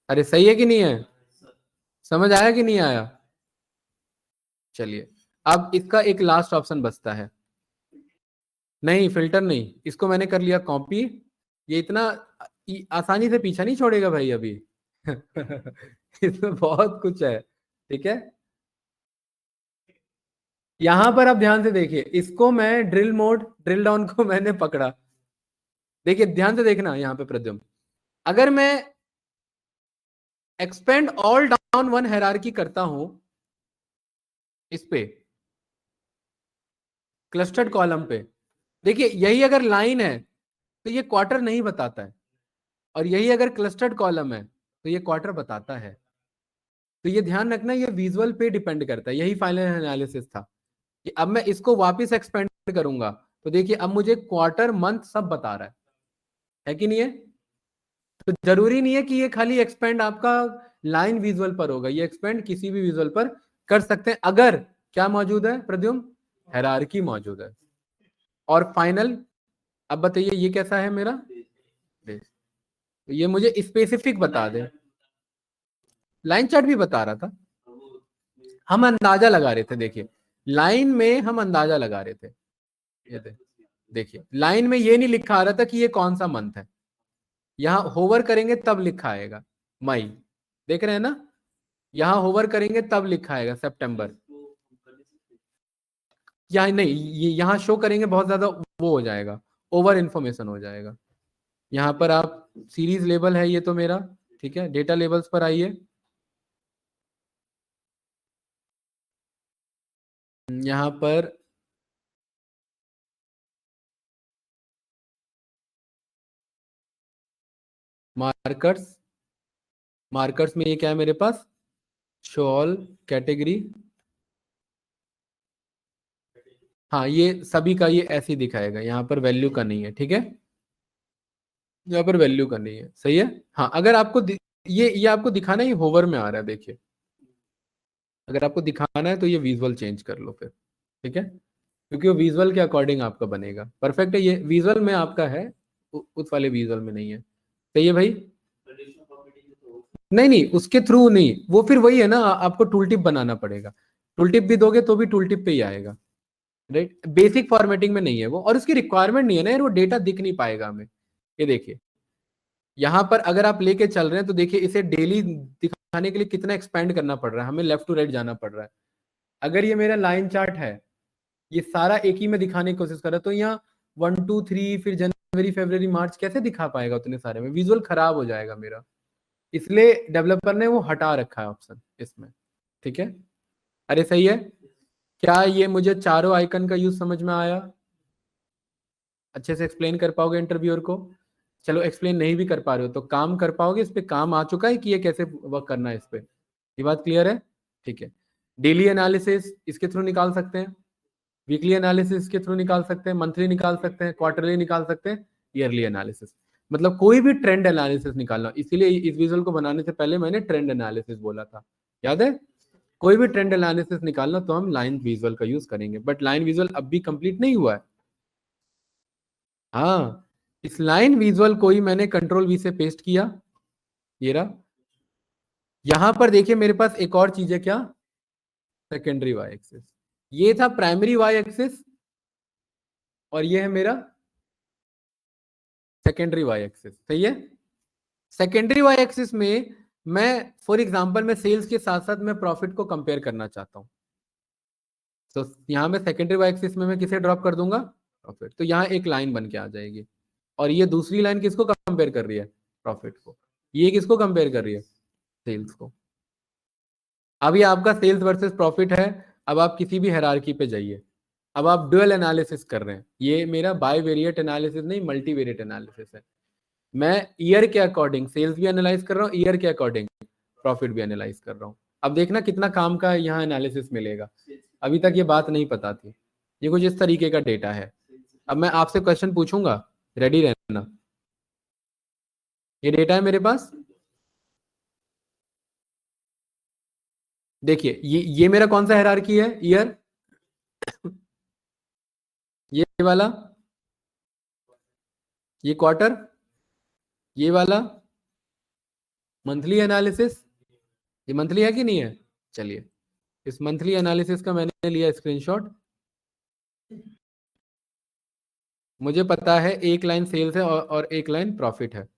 अरे सही है कि नहीं है? समझ आया कि नहीं आया? चलिए, अब इसका एक लास्ट ऑप्शन बचता है। नहीं, फिल्टर नहीं, इसको मैंने कर लिया कॉपी। ये इतना आसानी से पीछा नहीं छोड़ेगा भाई अभी। इसमें बहुत कुछ है, ठीक है। यहां पर आप ध्यान से देखिए, इसको मैं ड्रिल मोड, ड्रिल डाउन को मैंने पकड़ा। देखिए ध्यान से देखना यहां पे प्रद्युम्न, अगर मैं expand all down one hierarchy करता हूं इस पे क्लस्टर्ड कॉलम पे, देखिए यही अगर लाइन है तो ये क्वार्टर नहीं बताता है, और यही अगर क्लस्टर्ड कॉलम है तो ये क्वार्टर बताता है। तो ये ध्यान रखना, ये विजुअल पे डिपेंड करता है। यही फाइनल एनालिसिस था कि अब मैं इसको वापस एक्सपेंड करूंगा तो देखिए अब मुझे क्वार्टर मंथ सब बता रहा है कि नहीं है? तो जरूरी नहीं है कि ये खाली एक्सपेंड आपका लाइन विजुअल पर होगा, ये एक्सपेंड किसी भी विजुअल पर कर सकते हैं अगर क्या मौजूद है प्रद्युम्न? हायरार्की मौजूद है। और फाइनल, अब बताइए ये कैसा है मेरा? तो ये मुझे स्पेसिफिक बता दे। लाइन चार्ट भी बता रहा था, हम अंदाजा लगा रहे थे। देखिए लाइन में हम अंदाजा लगा रहे थे, ये देखिए लाइन में ये नहीं लिखा आ रहा था कि ये कौन सा मंथ है, यहां होवर करेंगे तब लिखा आएगा मई, देख रहे हैं ना? यहां होवर करेंगे तब लिखा आएगा सितंबर। या नहीं, ये यहां शो करेंगे बहुत ज्यादा वो हो जाएगा, ओवर इंफॉर्मेशन हो जाएगा। यहां पर आप सीरीज लेबल है ये तो मेरा, ठीक है। डेटा लेबल्स पर आइए, यहां पर मार्कर्स, मार्कर्स में ये क्या है मेरे पास? Show all category. हाँ ये सभी का ये ऐसे ही दिखाएगा, यहाँ पर वैल्यू का नहीं है, ठीक है। यहाँ पर वैल्यू का नहीं है, सही है। हाँ अगर आपको ये आपको दिखाना ही होवर में आ रहा है, देखिए अगर आपको दिखाना है तो ये विजुअल चेंज कर लो फिर, ठीक है, क्योंकि वो विजुअल के अकॉर्डिंग आपका बनेगा। परफेक्ट है, ये विजुअल में आपका है, उस वाले विजुअल में नहीं है, सही है भाई। नहीं नहीं, उसके थ्रू नहीं, वो फिर वही है ना, आपको टूल टिप बनाना पड़ेगा। टूल टिप भी दोगे तो भी टूल टिप पे ही आएगा, राइट। बेसिक फॉर्मेटिंग में नहीं है वो, और उसकी रिक्वायरमेंट नहीं है ना यार, वो डेटा दिख नहीं पाएगा हमें। ये देखिए यहां पर अगर आप लेके चल रहे हैं तो देखिए इसे डेली दिखाने के लिए कितना एक्सपेंड करना पड़ रहा है, हमें लेफ्ट टू राइट जाना पड़ रहा है। अगर ये मेरा लाइन चार्ट है, ये सारा एक ही में दिखाने की कोशिश कर रहा है, तो यहाँ 1 2 3 फिर जनवरी फरवरी मार्च कैसे दिखा पाएगा उतने सारे में? विजुअल खराब हो जाएगा मेरा, इसलिए डेवलपर ने वो हटा रखा है ऑप्शन इसमें, ठीक है। अरे सही है, क्या ये मुझे चारों आइकन का यूज समझ में आया? अच्छे से एक्सप्लेन कर पाओगे इंटरव्यूअर को? चलो एक्सप्लेन नहीं भी कर पा रहे हो तो काम कर पाओगे इस पे, काम आ चुका है कि ये कैसे वर्क करना है इस पे, ये बात क्लियर है? ठीक है। डेली एनालिसिस इसके थ्रू निकाल सकते हैं, वीकली एनालिसिस के थ्रू निकाल सकते हैं, मंथली निकाल सकते हैं, क्वार्टरली निकाल सकते हैं, ईयरली एनालिसिस, मतलब कोई भी ट्रेंड एनालिसिस निकालना। इसीलिए इस विजुअल को बनाने से पहले मैंने ट्रेंड एनालिसिस बोला था, याद है? कोई भी ट्रेंड एनालिसिस निकालना तो हम लाइन विजुअल का यूज करेंगे, बट लाइन विजुअल अब भी कंप्लीट नहीं हुआ है। हाँ, इस लाइन विजुअल को ही मैंने कंट्रोल वी से पेस्ट किया, ये रहा। यहां पर देखिए मेरे पास एक और चीज है, क्या? Secondary Y axis. ये था प्राइमरी वाई एक्सिस और ये है मेरा सेकेंडरी वाई एक्सिस। सही है। सेकेंडरी वाई एक्सिस में मैं फॉर एग्जांपल मैं सेल्स के साथ साथ मैं प्रॉफिट को कंपेयर करना चाहता हूं, तो यहां मैं सेकेंडरी वाई एक्सिस में मैं किसे ड्रॉप कर दूंगा, प्रॉफिट। तो यहां एक लाइन बन के आ जाएगी और ये दूसरी लाइन किसको कंपेयर कर रही है, प्रॉफिट को। ये किसको कंपेयर कर रही है, सेल्स को। अब ये आपका सेल्स वर्सेस प्रॉफिट है। अब आप किसी भी हायरार्की पे जाइए, अब आप ड्यूअल एनालिसिस कर रहे हैं। ये मेरा बाईवेरिएट एनालिसिस नहीं, मल्टीवेरिएट एनालिसिस है। मैं ईयर के अकॉर्डिंग सेल्स भी एनालाइज कर रहा हूँ, ईयर के अकॉर्डिंग प्रॉफिट भी एनालाइज कर रहा हूँ। अब देखना कितना काम का यहाँ एनालिसिस मिलेगा। अभी तक ये बात नहीं पता थी। ये कुछ इस तरीके का डेटा है। अब मैं आपसे क्वेश्चन पूछूंगा, रेडी रहना। ये डेटा है मेरे पास, देखिए ये मेरा कौन सा हायरार्की है, ईयर, ये वाला, ये क्वार्टर, ये वाला मंथली एनालिसिस। ये मंथली है कि नहीं है, चलिए इस मंथली एनालिसिस का मैंने लिया स्क्रीनशॉट। मुझे पता है एक लाइन सेल्स है और एक लाइन प्रॉफिट है।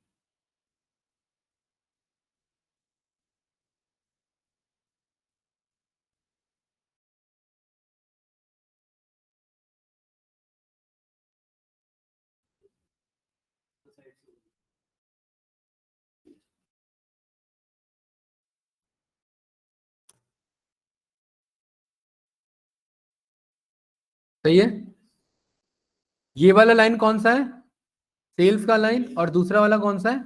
सही है। ये वाला लाइन कौन सा है, सेल्स का लाइन, और दूसरा वाला कौन सा है,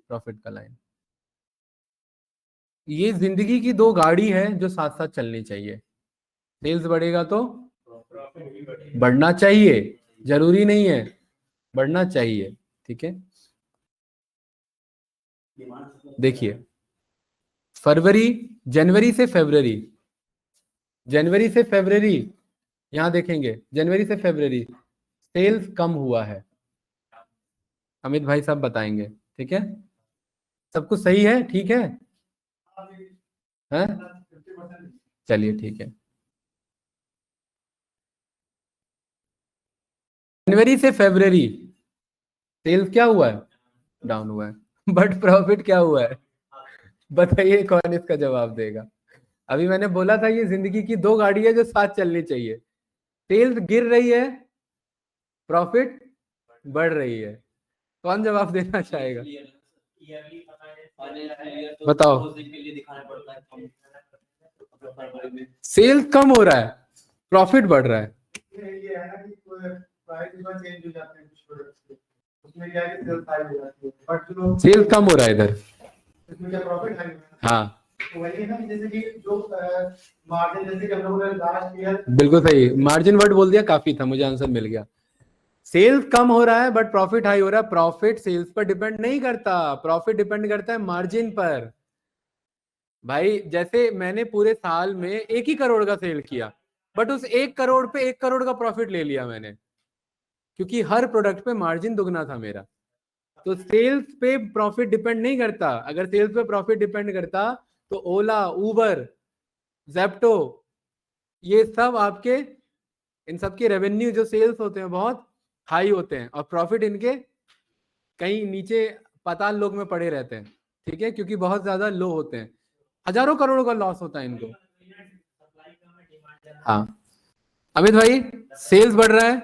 प्रॉफिट का लाइन। ये जिंदगी की दो गाड़ी है जो साथ साथ चलनी चाहिए। सेल्स बढ़ेगा तो बढ़ना चाहिए, जरूरी नहीं है, बढ़ना चाहिए। ठीक है। देखिए फरवरी, जनवरी से फरवरी, जनवरी से फरवरी, यहां देखेंगे जनवरी से फरवरी सेल्स कम हुआ है। अमित भाई साहब बताएंगे। ठीक है, सब कुछ सही है, ठीक है, हैं? चलिए ठीक है। जनवरी से फरवरी सेल्स क्या हुआ है, डाउन हुआ है, बट प्रॉफिट क्या हुआ है, बताइए कौन इसका जवाब देगा। अभी मैंने बोला था ये जिंदगी की दो गाड़ी है जो साथ चलनी चाहिए। सेल्स गिर रही है, प्रॉफिट बढ़ रही है, कौन जवाब देना चाहेगा, बताओ। सेल्स कम हो रहा है, प्रॉफिट बढ़ रहा है। ये है ना कि प्राइस चेंज हो जाते हैं कुछ प्रोडक्ट्स के, उसमें क्या है कि सेल्स हाई हो जाती है, बट जो सेल्स कम हो रहा है इधर, इसमें क्या प्रॉफिट हाई हो रहा है। हाँ तो वही है ना कि जैसे कि जो मार्जिन, जैसे कि हम लोगों ने लास्ट ईयर, बिल्कुल सही, मार्जिन वर्ड बोल दिया, काफी था, मुझे आंसर मिल गया। सेल्स कम हो रहा है बट प्रॉफिट हाई हो रहा है। प्रॉफिट सेल्स पर डिपेंड नहीं करता, प्रॉफिट डिपेंड करता है मार्जिन पर। भाई जैसे मैंने पूरे साल में 1 ही करोड़ का सेल किया, बट उस 1 करोड़ पे 1 करोड़ का प्रॉफिट ले लिया मैंने, क्योंकि हर प्रोडक्ट पे मार्जिन दुगना था मेरा। तो सेल्स पे प्रॉफिट डिपेंड नहीं करता। अगर सेल्स पे प्रॉफिट डिपेंड करता तो ओला, उबर, जेप्टो, ये सब आपके, इन सब के रेवेन्यू जो सेल्स होते हैं बहुत हाई होते हैं और प्रॉफिट इनके कहीं नीचे पाताल लोक में पड़े रहते हैं। ठीक है, क्योंकि बहुत ज्यादा लो होते हैं, हजारों करोड़ों का लॉस होता है इनको। हाँ अमित भाई, सेल्स बढ़ रहा है,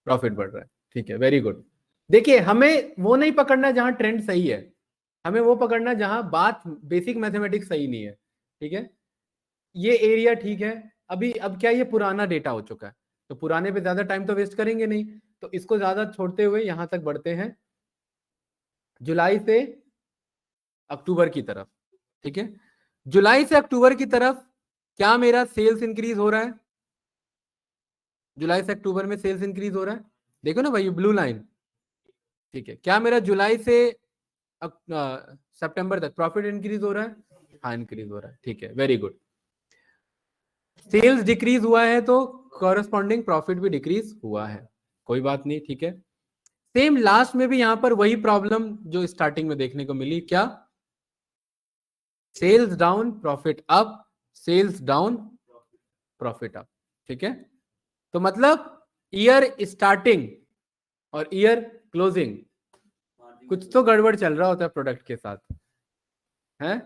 प्रॉफिट बढ़ रहा है, ठीक है, वेरी गुड। देखिए हमें वो नहीं पकड़ना जहां ट्रेंड सही है, हमें वो पकड़ना जहां बात बेसिक मैथमेटिक्स सही नहीं है। ठीक है, ये एरिया ठीक है। अभी अब क्या, ये पुराना डेटा हो चुका है, तो पुराने पे ज्यादा टाइम तो वेस्ट करेंगे नहीं, तो इसको ज्यादा छोड़ते हुए यहां तक बढ़ते हैं, जुलाई से अक्टूबर की तरफ। ठीक है, जुलाई से अक्टूबर की तरफ क्या मेरा सेल्स इंक्रीज हो रहा है, जुलाई से अक्टूबर में सेल्स इंक्रीज हो रहा है, देखो ना भाई ब्लू लाइन। ठीक है, क्या मेरा जुलाई से सितंबर तक प्रॉफिट इंक्रीज हो रहा है, हाँ इंक्रीज हो रहा है, ठीक है, वेरी गुड। सेल्स डिक्रीज हुआ है तो कॉरेस्पॉन्डिंग प्रॉफिट भी डिक्रीज हुआ है, कोई बात नहीं, ठीक है। सेम लास्ट में भी यहां पर वही प्रॉब्लम जो स्टार्टिंग में देखने को मिली, क्या, sales down profit up, sales down profit up, ठीक है। तो मतलब ईयर स्टार्टिंग और ईयर क्लोजिंग कुछ तो गड़बड़ चल रहा होता है प्रोडक्ट के साथ, है।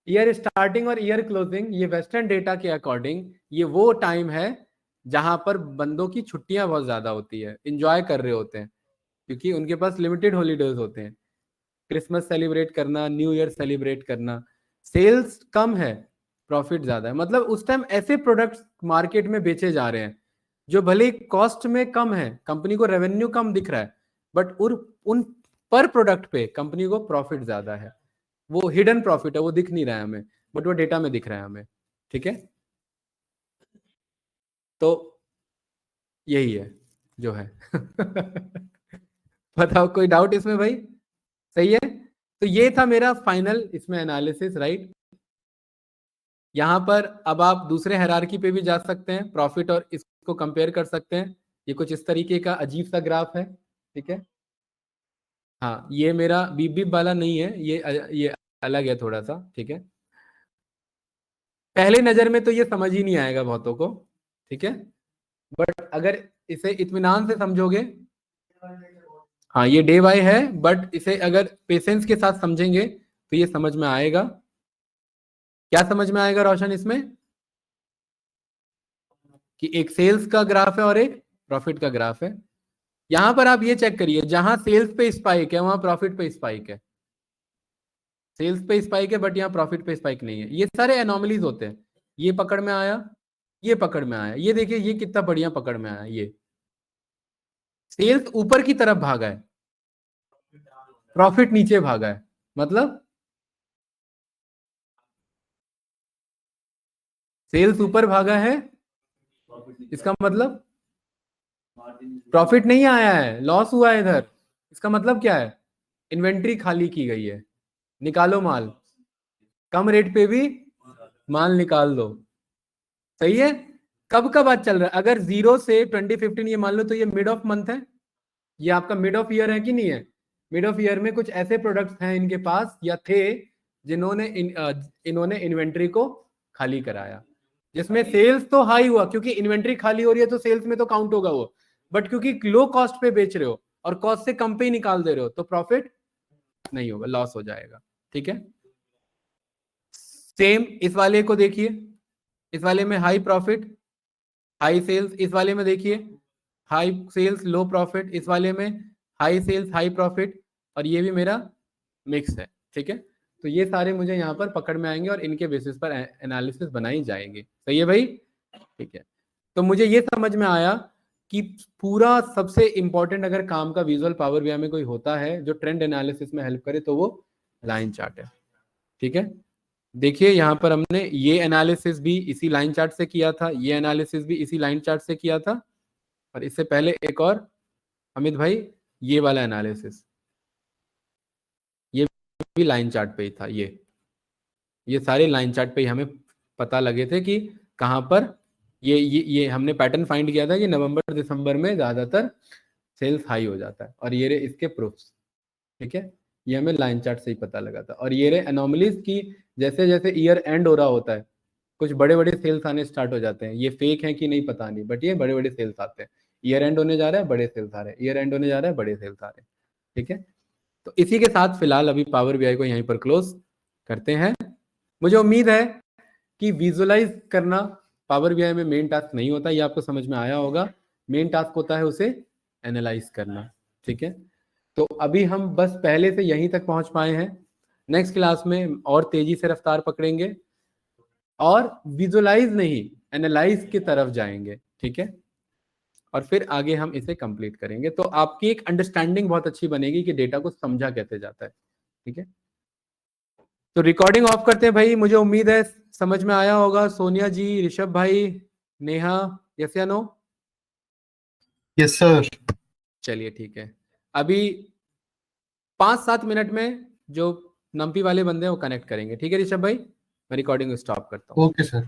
ईयर स्टार्टिंग और ईयर क्लोजिंग ये वेस्टर्न डेटा के अकॉर्डिंग ये वो टाइम है जहां पर बंदों की छुट्टियां बहुत ज्यादा होती है, इंजॉय कर रहे होते हैं, क्योंकि उनके पास लिमिटेड हॉलीडेज होते हैं, क्रिसमस सेलिब्रेट करना, न्यू ईयर सेलिब्रेट करना। सेल्स कम है, प्रॉफिट ज्यादा है, मतलब उस टाइम ऐसे प्रोडक्ट्स मार्केट में बेचे जा रहे हैं जो भले कॉस्ट में कम है, कंपनी को रेवेन्यू कम दिख रहा है, बट उन पर प्रोडक्ट पे कंपनी को प्रॉफिट ज्यादा है। वो हिडन प्रॉफिट है, वो दिख नहीं रहा है हमें, बट वो डेटा में दिख रहा है हमें, ठीक है। तो यही है जो है। बताओ कोई डाउट इसमें भाई? सही है। तो ये था मेरा फाइनल इसमें एनालिसिस, राइट। यहां पर अब आप दूसरे हायरार्की पे भी जा सकते हैं, प्रॉफिट और इसको कंपेयर कर सकते हैं। ये कुछ इस तरीके का अजीब सा ग्राफ है, ठीक है। हाँ, ये मेरा बीप बीप वाला नहीं है, ये अलग है थोड़ा सा, ठीक है। पहले नजर में तो ये समझ ही नहीं आएगा बहुतों को, ठीक है, बट अगर इसे इत्मीनान से समझोगे, हाँ ये डे बाय है, बट इसे अगर पेशेंस के साथ समझेंगे तो ये समझ में आएगा। क्या समझ में आएगा रोशन इसमें? कि एक सेल्स का ग्राफ है और एक प्रॉफिट का ग्राफ है। यहां पर आप ये चेक करिए, जहां सेल्स पे स्पाइक है वहां प्रॉफिट पे स्पाइक है, सेल्स पे स्पाइक है बट यहाँ प्रॉफिट पे स्पाइक नहीं है। ये सारे एनोमलीज होते हैं। ये पकड़ में आया, ये पकड़ में आया, ये देखिए ये कितना बढ़िया पकड़ में आया। ये सेल्स ऊपर की तरफ भागा है, प्रॉफिट नीचे भागा है, मतलब सेल्स ऊपर भागा है, इसका मतलब प्रॉफिट नहीं आया है, लॉस हुआ है इधर। इसका मतलब क्या है? इन्वेंट्री खाली की गई है, निकालो माल, कम रेट पे भी माल निकाल दो। सही है। कब का बात चल रहा है? अगर 0 से 2015 ये मान लो, तो ये मिड ऑफ मंथ है, ये आपका मिड ऑफ ईयर है कि नहीं है? मिड ऑफ ईयर में कुछ ऐसे प्रोडक्ट्स हैं इनके पास या थे जिन्होंने इन्होंने इन्वेंट्री को खाली कराया, जिसमें सेल्स तो हाई हुआ, क्योंकि इन्वेंट्री खाली हो रही है तो सेल्स में तो काउंट होगा वो, बट क्योंकि लो कॉस्ट पे बेच रहे हो और कॉस्ट से कम पे ही निकाल दे रहे हो तो प्रॉफिट नहीं होगा, लॉस हो जाएगा, ठीक है। सेम इस वाले को देखिए, इस वाले में हाई प्रॉफिट हाई सेल्स, इस वाले में देखिए हाई सेल्स लो प्रॉफिट, इस वाले में हाई सेल्स हाई प्रॉफिट, और ये भी मेरा मिक्स है, ठीक है। तो ये सारे मुझे यहाँ पर पकड़ में आएंगे और इनके बेसिस पर एनालिसिस बनाई जाएगी। सही है भाई? ठीक है। तो मुझे ये समझ में आया कि पूरा सबसे इंपॉर्टेंट अगर काम का विजुअल पावर बीआई में कोई होता है जो ट्रेंड एनालिसिस में हेल्प करे तो वो लाइन चार्ट है, ठीक है। देखिए यहाँ पर हमने ये एनालिसिस भी इसी लाइन चार्ट से किया था, ये एनालिसिस भी इसी लाइन चार्ट से किया था, और इससे पहले एक और अमित भाई ये वाला एनालिसिस ये भी लाइन चार्ट पे ही था। ये सारे लाइन चार्ट पे ही हमें पता लगे थे कि कहाँ पर ये हमने पैटर्न फाइंड किया था कि नवंबर दिसंबर में ज्यादातर सेल्स हाई हो जाता है, और ये रहे इसके प्रूफ्स, ठीक है। ये हमें लाइन चार्ट से ही पता लगा था। और ये रहे एनोमलीज की, जैसे जैसे ईयर एंड हो रहा होता है कुछ बड़े बड़े सेल्स आने स्टार्ट हो जाते हैं। ये फेक है कि नहीं पता नहीं, बट ये बड़े बड़े सेल्स आते हैं। ईयर एंड होने जा रहा है, बड़े सेल्स आ रहे हैं, ईयर एंड होने जा रहा है, बड़े सेल्स आ रहे हैं, ठीक है। तो इसी के साथ फिलहाल अभी पावर बीआई को यहीं पर क्लोज करते हैं। मुझे उम्मीद है कि विजुअलाइज करना पावर बीआई में मेन टास्क नहीं होता, ये आपको समझ में आया होगा। मेन टास्क होता है उसे एनालाइज करना, ठीक है। तो अभी हम बस पहले से यहीं तक पहुंच पाए हैं, नेक्स्ट क्लास में और तेजी से रफ्तार पकड़ेंगे और विजुअलाइज नहीं एनालाइज की तरफ जाएंगे, ठीक है। और फिर आगे हम इसे कंप्लीट करेंगे, तो आपकी एक अंडरस्टैंडिंग बहुत अच्छी बनेगी कि डेटा को समझा कैसे जाता है, ठीक है। तो रिकॉर्डिंग ऑफ करते हैं भाई। मुझे उम्मीद है समझ में आया होगा। सोनिया जी, ऋषभ भाई, नेहा, यस या नो? Yes sir. चलिए ठीक है। अभी 5-7 मिनट में जो नंपी वाले बंदे हैं वो कनेक्ट करेंगे, ठीक है ऋषभ भाई? मैं रिकॉर्डिंग स्टॉप करता हूँ। Okay sir.